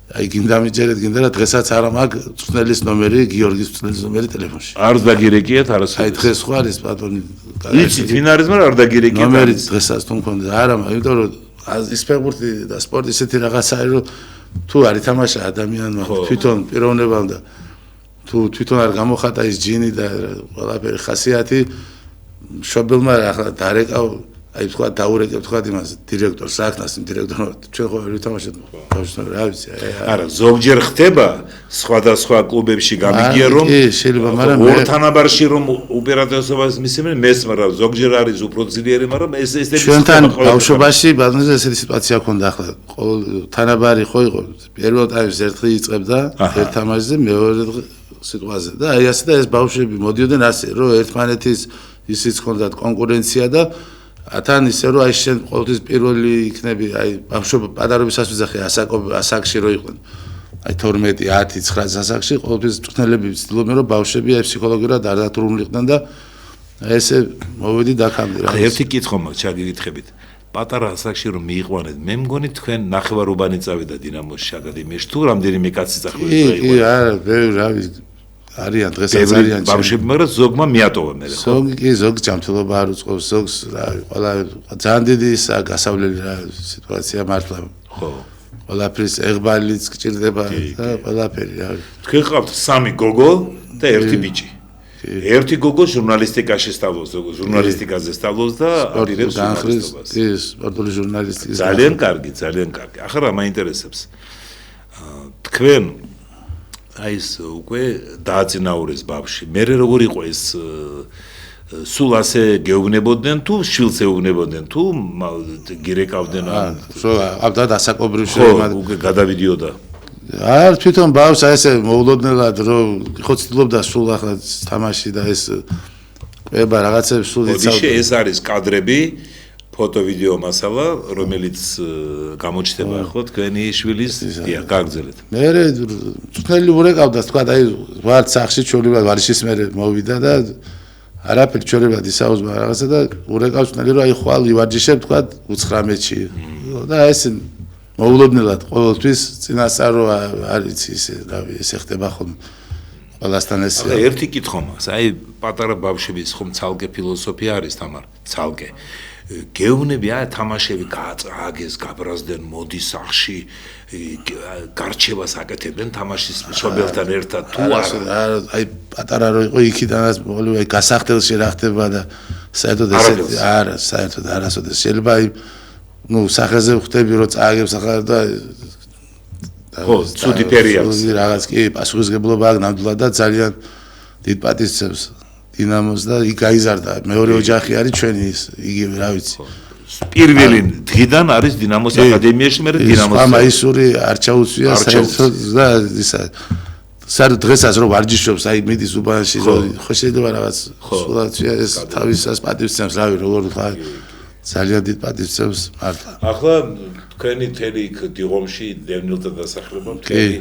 აი გინდა მიჯერეთ გინდა რა დღესაც არა მაქვს წვნელის ნომერი გიორგის წვნელის ნომერი ტელეფონში არ დაგირეკიათ არასოდეს აი დღეს ხო არის ბატონი იცი ვინ არის მაგრამ არ დაგირეკიათ ნომერი დღესაც თუ მქონდა არა იმიტომ რომ ის ფეხბურთი და სპორტი ისეთი რაღაცაა რომ თუ არ ითამაშა ადამიანმა თვითონ პიროვნება და თუ თვითონ არ გამოხატა ის ჯინი და ყველაფერი ხასიათი მშობელმა ახლა დარეკავ აი თქვა დაურეკებ თქვა იმას დირექტორს საქმას იმ დირექტორმა ჩვენ ხო ვერ ვითამაშეთ ბავშვს რა ვიცი არა ზოგჯერ ხდება სხვადასხვა კლუბებში გამიგია რომ შეიძლება მაგრამ ორთანაბარში რომ უპირატესობას მისცემენ მეს მაგრამ ზოგჯერ არის უფრო ძლიერი მაგრამ ეს ჩვენთან ბავშვობაში ბაზარზე ესეთი სიტუაცია ქონდა ახლა ყოველ თანაბარი ხო იყო პირველ ტაიმს ერთხელ იწყებდა ერთ თამაშზე მეორე სიტუაციაზე და აი ასე და ეს ბავშვები მოდიოდნენ ასე რომ ერთმანეთის ისიც ქონდათ კონკურენცია და თან ისე რომ აი შენ ყოველთვის პირველი იქნები აი ბავშვობა პატარობისას ვიზახე ასაკში რო იყვნენ აი 12 10 9 ასაკში ყოველთვის წვნელები ვცდილობენ რომ ბავშვები აი ფსიქოლოგიურად არ დათრუმლიყვნენ და აი ესე მოვედი დაქამდე რა ერთი კითხვა მაქვს ჩაგიკითხებით პატარა ასაკში რომ მიიყვანეთ მე მგონი თქვენ ნახევარობანი წავიდა დინამოში აკადემიაში თუ რამდენიმე კაცი წახვიდეთ კი არა ბევრი რა ვიცი არიან დღესაც არიან ბავშვები მაგრამ ზოგმა მიატოვა მე ხო ზოგი კი ზოგი ჯანმრთელობა არ უწყობს ზოგს რა ყველა ძალიან დიდი ისა გასავლელი რა სიტუაცია მართლა ხო ყველაფრის եղბალიც გჭირდება და ყველაფერი რა თქვენ ხართ სამი გოგო და ერთი ბიჭი ერთი გოგო ჟურნალისტიკაში სწავლობს ჟურნალისტიკაზე სწავლობს და აპირებს ჟურნალისტიკას კი სპორტული ჟურნალისტიკის ძალიან კარგი ახლა რა მაინტერესებს თქვენ აი ეს უკვე დააწინაურეს ბავშვი. მე როგორ იყო ეს სულ ასე გეუბნებოდნენ თუ შვილს ეუბნებოდნენ თუ გირეკავდნენ ხო აბდა დასაკობრივ ხო უკვე გადავიდიოდა არ თვითონ ბავშვს ესე მოულოდნელად რომ ხო ცდილობდა სულ ახლა თამაში და ეს ება რაღაცებს სულ იცავდა ეს არის კადრები ფოტო ვიდეო მასალა რომელიც გამოჩნდება ხო თქვენი შვილის დიახ გაგრძელეთ მე თუნდაც ურეკავდა თქვა აი ვარ სახში ჩოლიბად ვარიშის მე მოვიდა და არაფერი ჩოლიბად ისაუბრა რაღაცა და ურეკავს თუნდაც რომ აი ხვალ ივარჯიშებ თქვა 19-ში და ეს მოულოდნელად ყოველთვის წინასწარო არის ისე რავი ესე ხდება ხომ ყველასთან ეს ერთი კითხვა მაქვს აი პატარა ბავშვების ხომ ცალკე ფილოსოფია არის თამარ ცალკე გეუბნები აი თამაშები გააგეს გაბრაზდნენ მოდი სახში გარჩევას აკეთებდნენ თამაშის მშობელთან ერთად თუ არა აი პატარა რო იყო იქიდანაც მოვლი აი გასახდელში რა ხდება და საერთოდ ესეთი არა საერთოდ არასოდეს შეიძლება აი ну სახეზე ხვდები რომ წააგებს ახლა და ხო ცუდი ფერი აქვს რაღაც კი პასუხისგებლობა აქვს ნამდვილად და ძალიან დიდ პატივს დინამოს და იქ გაიზარდა მეორე ოჯახი არის ჩვენი ის იგივე რა ვიცი პირველი დღიდან არის დინამოს აკადემიაში მე დინამოს ამაისური არ ჩაუწვია საერთოდ და ისა საერთოდ დღესაც რომ ვარჯიშობს აი მიდის უბანში ხო შეიძლება რაღაც სულაცია ეს თავისას პატივს რავი როგორ ხარ ძალიან დიდ პატივს მართლა ახლა თქვენი თელი დიღომში დევნილთა დასახლება მთელი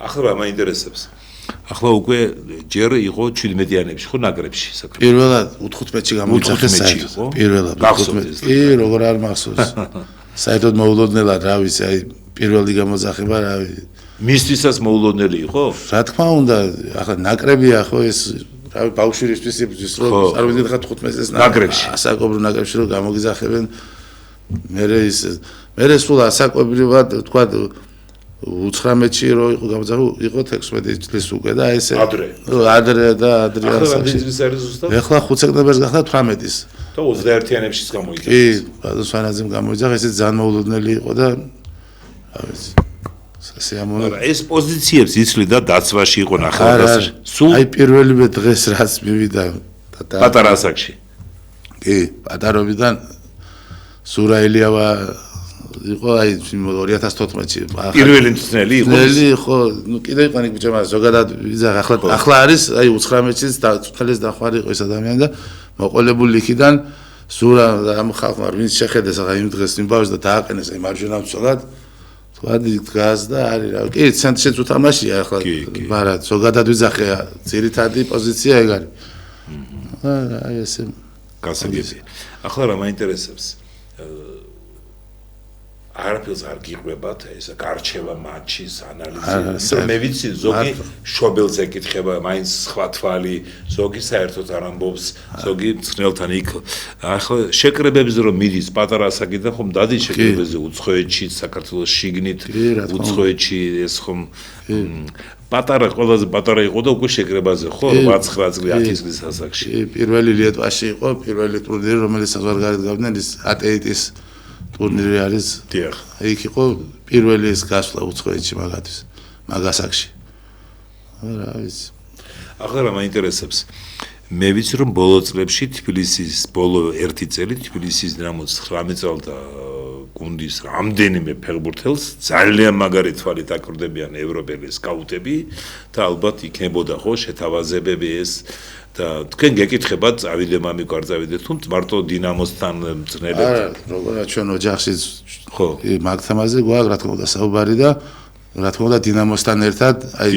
ახლა რა მაინტერესებს ახლა უკვე ჯერ იყო 17-იანებში ხო ნაკრებში საქართველოს პირველად 15-ში გამოიძახეს საერთოდ პირველად 15 კი როგორ არ მახსოვს საერთოდ მოულოდნელად რა ვიცი აი პირველი გამოძახება რა ვიცი მისთვისაც მოულოდნელი იყო რა თქმა უნდა ახლა ნაკრებია ხო ეს რავი ბავშვისთვის იბრძვის რომ წარმოგიდგენთ ხა 15-ეს ნაკრებში ასაკობრივ ნაკრებში რომ გამოგიზახებენ მე სულ ასაკობრივად თქვა 19-ში რო იყო გამოძახი იყო 16 წლის უკვე და ესე ადრე ასაკში ეხლა 5 სექტემბერს გახდა 18-ის და 21-იანებშიც გამოიძახეს კი ბატონ სვანაძემ გამოიძახა ესე ძალიან მოულოდნელი იყო და რა ვიცი ეს პოზიციებს იცვლიდა დაცვაში იყო ნახევარდასაჯი სულ აი პირველივე დღეს რაც მივიდა პატარა ასაკში კი პატარობიდან სურა ელიავა იყო აი 2014-ში პირველი მწნელი იყო მწნელი ხო ნუ კიდე იყო იქ ბიჭო მაგრამ ზოგადად ვიზახ ახლა არის აი 19-ში და წუთელეს დახვარი იყო ეს ადამიანი და მოყოლებული იქიდან სურა ამ ხალხმა ვინც შეხედეს ახლა იმ დღეს იმ ბავშვს და დააყენეს აი მარჯვენა მცველად ვადი დგას და არის რა კი ცენტრშიც უთამაშია ახლა მაგრამ ზოგადად ვიზახე ძირითადი პოზიცია ეგ არის აი ესე გასაგები ახლა რა მაინტერესებს არაფერს არ გიყვებათ ეს გარჩევა მატჩის ანალიზი მე ვიცი ზოგი შობელს ეკითხება მაინც სხვა თვალი ზოგი საერთოდ არ ამბობს ზოგი წნელთან იქ ახლა შეკრებებზე რომ მიდის პატარა ასაკიდან ხომ დადის შეკრებებზე უცხოეთში საქართველოს შიგნით უცხოეთში ეს ხომ პატარა ყველაზე პატარა იყო და უკვე შეკრებაზე ხო 8-9 წლის 10 წლის ასაკში პირველი ლიტვაში იყო პირველი ტურნირი რომელიც საზღვარგარეთ გავდნენ ის ატეიტის ტურნირი არის დიახ იქ იყო პირველი ეს გასვლა უცხოეთში მაგათვის მაგასაკში რა ვიცი ახლა რა მაინტერესებს მე ვიცი რომ ბოლო წლებში თბილისის ბოლო 1 წელი თბილისის დინამოს 19 წელდა გუნდის რამდენიმე ფეხბურთელს ძალიან მაგარი თვალით აკრდებიან ევროპელი სკაუტები და ალბათ იქნებოდა ხო შეთავაზებები ეს და თქვენ გეკითხებათ წავიდე მამიკვარ წავიდე თუ მარტო დინამოსთან მწნელეთ არა როგორ ჩვენ ოჯახში ხო მაგ თემაზე გვაქვს რა თქმა უნდა საუბარი და რა თქმა უნდა დინამოსთან ერთად აი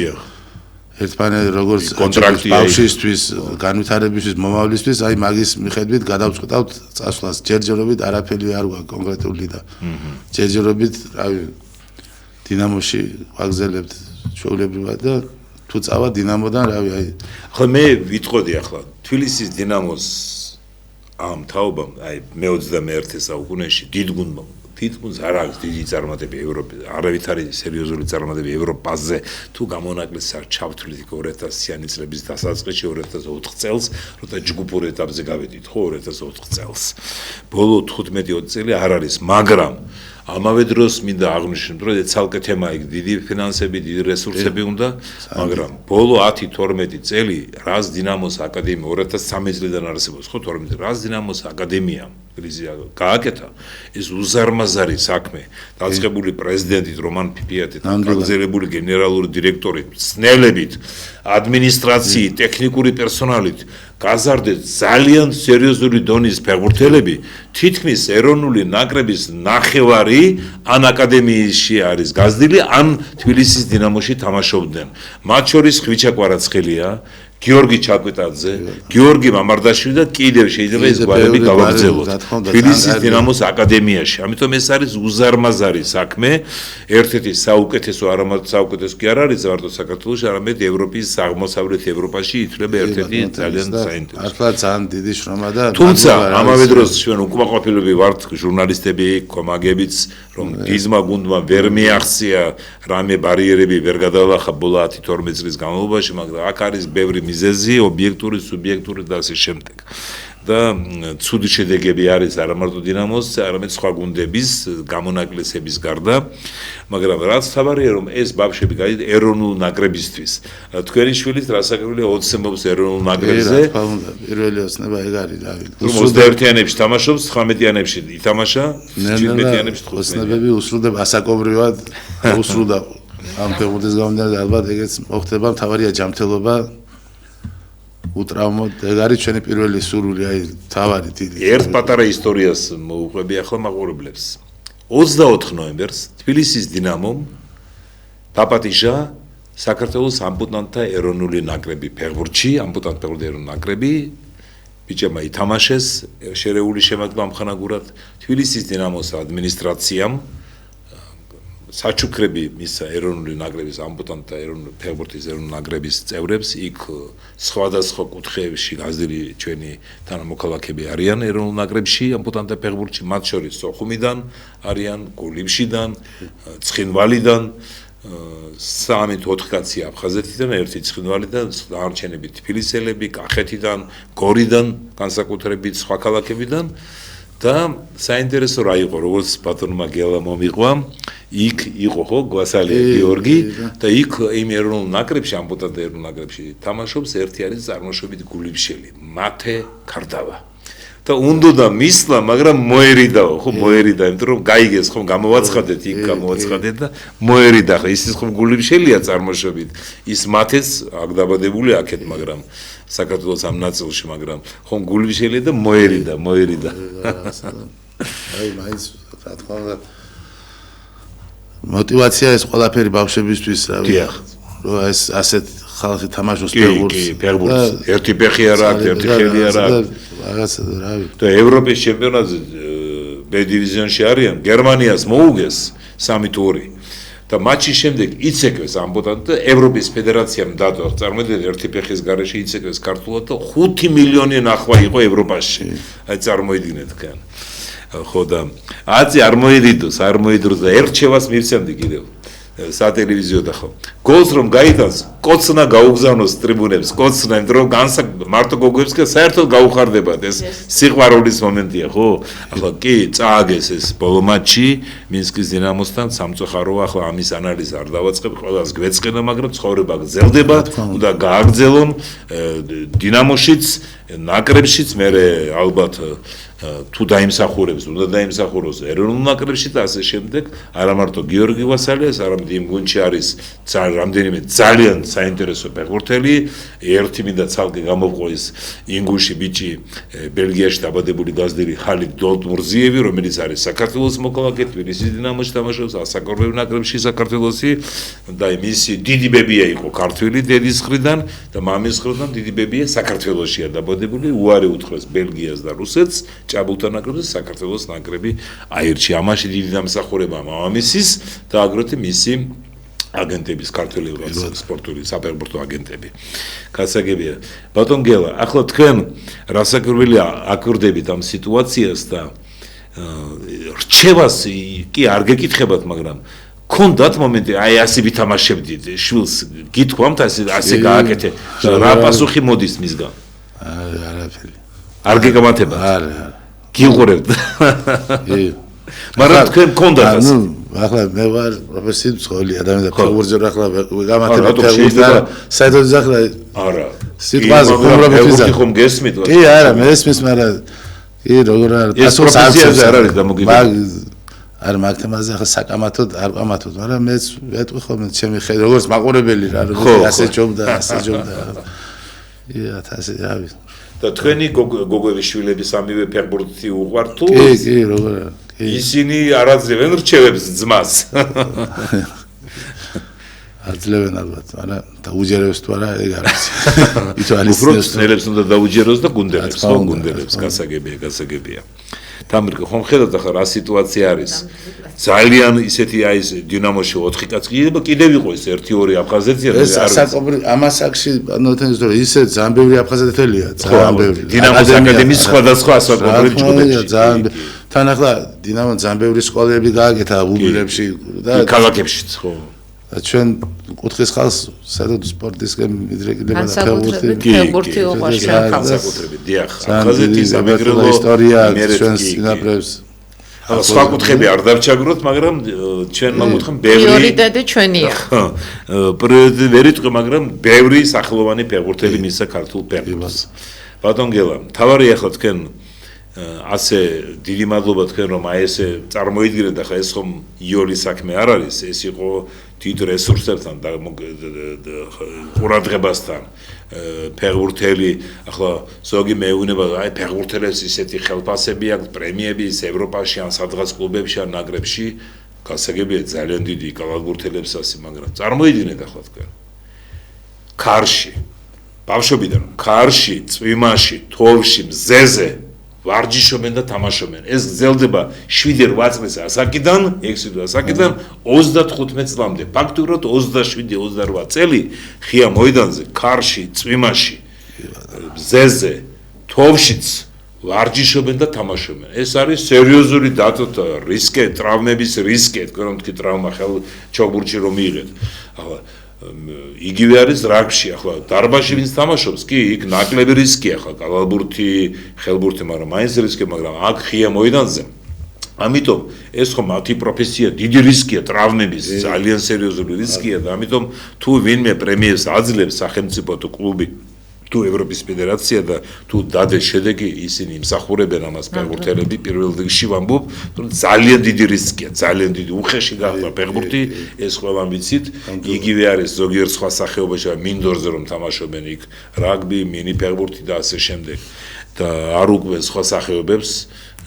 ერთმანეთს როგორც კონტრაქტი ბავშვისთვის განვითარებისთვის მომავლისთვის აი მაგის მიხედვით გადავწყვეტავთ წასვლას ჯერჯერობით არაფერი არ გვაქვს კონკრეტული და ჯერჯერობით რავი დინამოში ვაგზელებთ ჩვეულებრივად და თუ წავა დინამოდან რავი აი ხო მე ვიტყოდი ახლა თბილისის დინამოს ამ თაობამ აი მე 21 საუკუნეში დიდ გუნდმა თითქმის არ აქვს დიდი წარმატება ევროპაზე, არავითარი სერიოზული წარმატება ევროპაზე თუ გამონაკლისს არ ჩავთვლით 2000-იანი წლების დასაწყისში 2004 წელს, როცა ჯგუფურ ეტაპზე გავედით, ხო 2004 წელს. ბოლო 15-20 წელი არ არის, მაგრამ ამავე დროს მინდა აღნიშნოთ, რომ ცალკე თემა იქ დიდი ფინანსები, დიდი რესურსები უნდა, მაგრამ ბოლო 10-12 წელი რას დინამოს აკადემია 2013 წლიდან არსებობს, ხო 12 რას დინამოს აკადემია გააკეთა ეს უზარმაზარი საქმე, დაწყებული პრეზიდენტით რომან ფიფიათით, გაგზელებული გენერალური დირექტორით, ცნელებით, ადმინისტრაციით, ტექნიკური პერსონალით, გაზარდეთ ძალიან სერიოზული დონის ფეხბურთელები, თითქმის ეროვნული ნაკრების ნახევარი ან აკადემიაში არის გაზრდილი, ან თბილისის დინამოში თამაშობდნენ. მათ შორის ხვიჩა კვარაცხელია, გიორგი ჩაკვეტაძე, გიორგი მამარდაშვილი და კიდევ შეიძლება ეს გვარები გავაგრძელოთ. თბილისის დინამოს აკადემიაში. ამიტომ ეს არის უზარმაზარი საქმე, ერთ-ერთი საუკეთესო, არამედ საუკეთესო კი არ არის მარტო საქართველოში, არამედ ევროპის, აღმოსავლეთ ევროპაში ითვლება ერთ-ერთი ძალიან საინტერესო. ახლა ძალიან დიდი შრომა და თუმცა ამავე დროს ჩვენ უკმაყოფილები ვართ ჟურნალისტები, კომაგებიც, რომ გიზმა გუნდმა ვერ მიაღწია რამე ბარიერები ვერ გადალახა ბოლო 10-12 წლის განმავლობაში, მაგრამ აქ არის ბევრი მიზეზი, ობიექტური, სუბიექტური და ასე შემდეგ. და ცუდი შედეგები არის არა მარტო დინამოს, არამედ სხვა გუნდების გამონაკლისების გარდა, მაგრამ რაც თავარია რომ ეს ბავშვები გაიდ ეროვნულ ნაკრებისთვის. თქვენი შვილის რასაკვირველია ოცნებობს ეროვნულ ნაკრებზე. რა თქმა უნდა, პირველი ოცნება ეგ არის, რა ვიცი. 21-იანებში თამაშობს, 19-იანებში ითამაშა, 17-იანებში 15. ოცნებები უსრულდება ასაკობრივად, უსრულდა ამ ფეხბურთის გამომდინარე ალბათ ეგეც მოხდება, თავარია ჯანმრთელობა. უტრაუმოდ ეგ არის ჩვენი პირველი სურვილი, აი თავარი დიდი. ერთ პატარა ისტორიას მოუყვები ახლა მაყურებლებს. 24 ნოემბერს თბილისის დინამომ დაპატიჟა საქართველოს ამპუტანტთა ეროვნული ნაკრები ფეხბურთში, ამპუტანტთა ეროვნული ნაკრები ბიჭებმა ითამაშეს შერეული შემოქმედება ამხანაგურად თბილისის დინამოს ადმინისტრაციამ საჩუქრები მის ეროვნული ნაკრების ამპუტანტთა ეროვნული ფეხბურთის ეროვნული ნაკრების წევრებს იქ სხვადასხვა კუთხეებში გაზრდილი ჩვენი თანამოქალაქეები არიან ეროვნულ ნაკრებში ამპუტანტთა ფეხბურთში მათ შორის სოხუმიდან არიან გულიბშიდან ცხინვალიდან 3-4 კაცი აფხაზეთიდან, ერთი ცხინვალიდან, დანარჩენები თბილისელები, კახეთიდან, გორიდან, განსაკუთრებით სხვა ქალაქებიდან და საინტერესო რა იყო, როგორც ბატონმა გელა მომიყვა, იქ იყო ხო გვასალია გიორგი და იქ იმ ეროვნულ ნაკრებში, ამპუტანტთა ეროვნულ ნაკრებში თამაშობს ერთი არის წარმოშობით გულიბშელი, მათე ქარდავა. და უნდა მისლა, მაგრამ მოერიდაო, ხო მოერიდა, იმიტომ რომ გაიგეს ხომ გამოვაცხადეთ, იქ გამოვაცხადეთ და მოერიდა, ხო ის ხომ გულიბშელია წარმოშობით. ის მათეს აქ დაბადებული აქეთ, მაგრამ საქართველოს ამ ნაწილში, მაგრამ ხომ გულიბშელია და მოერიდა. აი, მაინც რა თქმა უნდა мотивация ეს ყველაფერი ბავშვებისთვის, რა ვიცი. რომ ეს ასეთ ხალხი თამაშობს ფეხბურთს. ერთი ფეხი არ აქვს, ერთი ხელი არ აქვს. რაღაცა რა ვიცი. და ევროპის ჩემპიონატზე B დივიზიონში არიან, გერმანიას მოუგეს 3-2. და მატჩის შემდეგ იცეკვეს ამპუტანტთა ევროპის ფედერაციამ დადო, წარმოიდგინეთ ერთი ფეხის გარეშე იცეკვეს ქართულად და 5 მილიონი ნახვა იყო ევროპაში. აი წარმოიდგინეთ კან. ხო და აცი არ მოიდიდოს და ერჩევას მივცემდი კიდევ სატელევიზიო და ხო გოლს რომ გაიტანს კოცნა გაუგზავნოს ტრიბუნებს კოცნა იმიტომ რომ მარტო გოგოებს კი საერთოდ გაუხარდებათ ეს სიყვარულის მომენტია ხო ახლა კი წააგეს ეს ბოლო მატჩი მინსკის დინამოსთან სამწუხაროა ახლა ამის ანალიზს არ დავაწყებ ყველას გვეწყენა მაგრამ ცხოვრება გრძელდება უნდა გააგრძელონ დინამოშიც ნაკრებშიც მე ალბათ თუ დაიმსახურებს, უნდა დაიმსახუროს ეროვნულ ნაკრებში და ასე შემდეგ, არა მარტო გიორგი ვასალიას, არამედ იმ გუნდში არის რამდენიმე ძალიან საინტერესო ფეხბურთელი, ერთი მინდა ცალკე გამოვყო ის ინგუში ბიჭი ბელგიაში დაბადებული გაზრდილი ხალიდ დოლტმურზიევი, რომელიც არის საქართველოს მოქალაქე, თბილისის დინამოში თამაშობს, ასაკობრივ ნაკრებში საქართველოსი და მისი დიდი ბებია იყო ქართველი დედის მხრიდან და მამის მხრიდან დიდი ბებია საქართველოსია დაბადებული, უარი უთხრეს ბელგიას და რუსეთს ჭაბულთა ნაკრებზე საქართველოს ნაკრები აირჩია. ამაში დიდი დამსახურება მამამისის და აგრეთვე მისი აგენტების ქართველი სპორტული საფეხბურთო აგენტები. გასაგებია. ბატონ გელა, ახლა თქვენ რასაკვირველია აკვირდებით ამ სიტუაციას და რჩევას კი არ გეკითხებათ, მაგრამ კონდათ მომენტი, აი ასე ვითამაშებდით, შვილს გითქვამთ, ასე გააკეთე, რა პასუხი მოდის მისგან? არაფერი. არ გეგამათება? არა. გიყურებთ. მაგრამ თქვენ კონდათ ასე. ახლა მე ვარ პროფესიით მსხვილი ადამიანი და ფეგურზე ახლა გამათება ფეგურზე საერთოდ ახლა არა. სიტყვაზე ხუმრობითი ხომ გესმით? კი არა, მე ესმის, მაგრამ კი როგორ არა, პასუხს არ არის დამოგიგებული. არ მაგ თემაზე ახლა საკამათოდ არ ყამათოდ, მაგრამ მეც ვეტყვი ხოლმე ჩემი ხედი როგორც მაყურებელი რა, როგორც ასე ჯობდა. ია, ასე რავი. და თქვენი გოგოების შვილები სამივე ფეხბურთი უყვართ თუ? კი, როგორ არა. ისინი არ აძლევენ რჩევებს ძმას. აძლევენ ალბათ, მაგრამ დაუჯერებს თუ არა, ეგ არის. უბრალოდ ნელებს უნდა დაუჯეროს და გუნდელებს, ხო, გუნდელებს, გასაგებია. თამრიკო, ხომ ხედავთ ახლა რა სიტუაცია არის? ძალიან ისეთი აი ეს დინამოში 4 კაცი კიდევ იყო ეს 1-2 აფხაზეთია და ეს საკომპლექტ ამასაკში ნოთენს რომ ისე ძალიან ბევრი აფხაზეთელია, ძალიან ბევრი. დინამოს აკადემიის სხვადასხვა საკომპლექტ ჯგუფებში. ძალიან თან ახლა დინამო ძალიან ბევრი სკოლები გააკეთა უბილებში და ქალაქებშიც, ხო. და ჩვენ კუთხის ხალხს სადაც სპორტისკენ მიდრეკილება და ფეხბურთი უყვარს განსაკუთრებით, დიახ. აფხაზეთის სამეგრელო ისტორია ჩვენს სინაპრებს ახლა სხვა კუთხები არ დავჩაგროთ, მაგრამ ჩვენ მოგვითხრობთ ბევრი პრიორიტეტი ჩვენია. პრიორიტეტი ვერ იტყვი, მაგრამ ბევრი სახელოვანი ფეხბურთელი მისცა ქართულ ფეხბურთს. ბატონ გელა, თავარი ახლა თქვენ ასე დიდი მადლობა თქვენ რომ აი ესე წარმოიდგინეთ, ახლა ეს ხომ იოლის საქმე არ არის, ეს იყო დიდ რესურსებთან და ყურადღებასთან ფეხბურთელი, ახლა ზოგი მეუნება აი ფეხბურთელებს ისეთი ხელფასები აქვს, პრემიები ის ევროპაში ან სადღაც კლუბებში ან ნაკრებში, გასაგებია ძალიან დიდი კალათბურთელებს ასე, მაგრამ წარმოიდგინეთ ახლა თქვენ ქარში, ბავშვობიდან ქარში, წვიმაში, თოვლში, მზეზე ვარჯიშობენ და თამაშობენ. ეს გრძელდება 7-8 წლის ასაკიდან, 6 ასაკიდან 35 წლამდე. ფაქტურად 27-28 წელი ხია მოედანზე, ქარში, წვიმაში, მზეზე, თოვლშიც ვარჯიშობენ და თამაშობენ. ეს არის სერიოზული რისკი, ტრავმების რისკი, თქვენ რომ თქვი ტრავმა ჩოგბურთში რომ მიიღეთ. ახლა იგივე არის რაგბში, ახლა დარბაზში ვინც თამაშობს, კი, იქ ნაკლები რისკია, ახლა კალათბურთი, ხელბურთი, მაგრამ მაინც რისკი, მაგრამ აქ ხია მოედანზე. ამიტომ ეს ხომ მათი პროფესია, დიდი რისკია, ტრავმების, ძალიან სერიოზული რისკია და ამიტომ თუ ვინმე პრემიებს აძლევს სახელმწიფო თუ კლუბი თუ ევროპის ფედერაცია და თუ დადეს შედეგი, ისინი იმსახურებენ ამას ფეხბურთელები პირველ რიგში ვამბობ, რომ ძალიან დიდი რისკია, ძალიან დიდი უხეში გახდა ფეხბურთი, ეს ყველა ვიცით, იგივე არის ზოგიერთ სხვა სახეობაში, მინდორზე რომ თამაშობენ იქ რაგბი, მინი ფეხბურთი და ასე შემდეგ და არ უკვე სხვა სახეობებს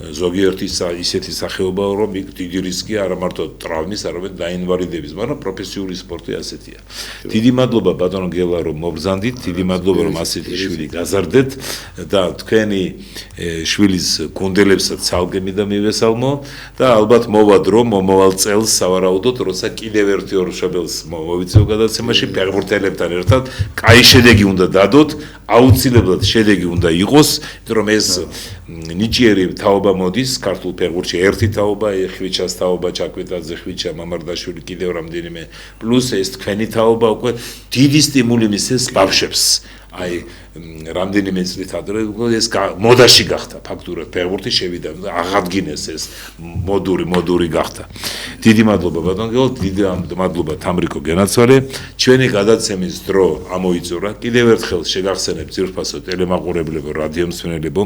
ზოგიერთი ისეთი სახეობა რომ იქ დიდი რისკია არა მარტო ტრავმის, არამედ დაინვალიდების, მაგრამ პროფესიული სპორტი ასეთია. დიდი მადლობა ბატონო გელა რომ მობრძანდით, დიდი მადლობა რომ ასეთი შვილი გაზარდეთ და თქვენი შვილის გუნდელებსაც ცალკე მინდა მივესალმო და ალბათ მოვადრო მომავალ წელს სავარაუდოდ, როცა კიდევ ერთი ორშაბელს მოვიწევ გადაცემაში ფეხბურთელებთან ერთად, კაი შედეგი უნდა დადოთ, აუცილებლად შედეგი უნდა იყოს, იმიტომ რომ ეს ნიჭიერი თაობა მოდის ქართულ ფეხბურთში, ერთი თაობა, ხვიჩას თაობა, ჩაკვეტაძე, ხვიჩა, მამარდაშვილი, კიდევ რამდენიმე, პლუს ეს თქვენი თაობა უკვე დიდი სტიმული მისცეს ბავშვებს. აი რამდენიმე წლით ადრე ეს მოდაში გახდა ფაქტურად ფეხბურთი შევიდა და აღადგინეს ეს მოდური გახდა. დიდი მადლობა ბატონ გელა, დიდი მადლობა თამრიკო გენაცვალე. ჩვენი გადაცემის დრო ამოიწურა. კიდევ ერთხელ შეგახსენებთ ძირფასო ტელემაყურებლებო, რადიომსმენელებო.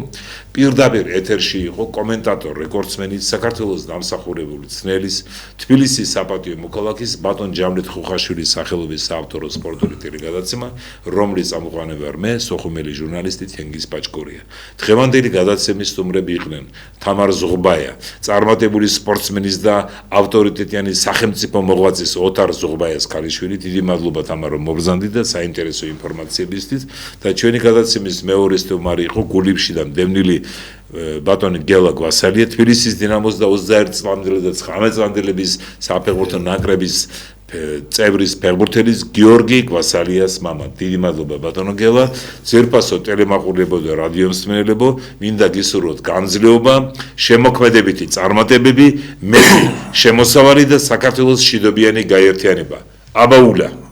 პირდაპირ ეთერში იყო კომენტატორ, რეკორდსმენი, საქართველოს დამსახურებული ცნელის, თბილისის საპატიო მოქალაქის ბატონ ჯამლეთ ხუხაშვილის სახელობის საავტორო სპორტული ტელეგადაცემა, რომლის ამოყვანებარ მე სოხუმელი ჟურნალისტი თენგიზ პაჭკორია. დღევანდელი გადაცემის სტუმრები იყვნენ თამარ ზუღბაია, წარმატებული სპორტსმენის და ავტორიტეტიანი სახელმწიფო მოღვაწის ოთარ ზუღბაიას ქალიშვილი. დიდი მადლობა თამარ რომ მობრძანდით და საინტერესო ინფორმაციებისთვის და ჩვენი გადაცემის მეორე სტუმარი იყო გულიბშიდან დევნილი ბატონი გელა გვასალია, თბილისის დინამოს და 21 წლამდელი და 19 წლამდელების საფეხბურთო ნაკრების წევრის ფეხბურთელის გიორგი კვასალიას მამა. დიდი მადლობა ბატონო გელა. ძვირფასო ტელემაყურებლებო და რადიო მსმენელებო, მინდა გისურვოთ განძლეობა, შემოქმედებითი წარმატებები, მეტი შემოსავალი და საქართველოს მშვიდობიანი გაერთიანება. აბაულა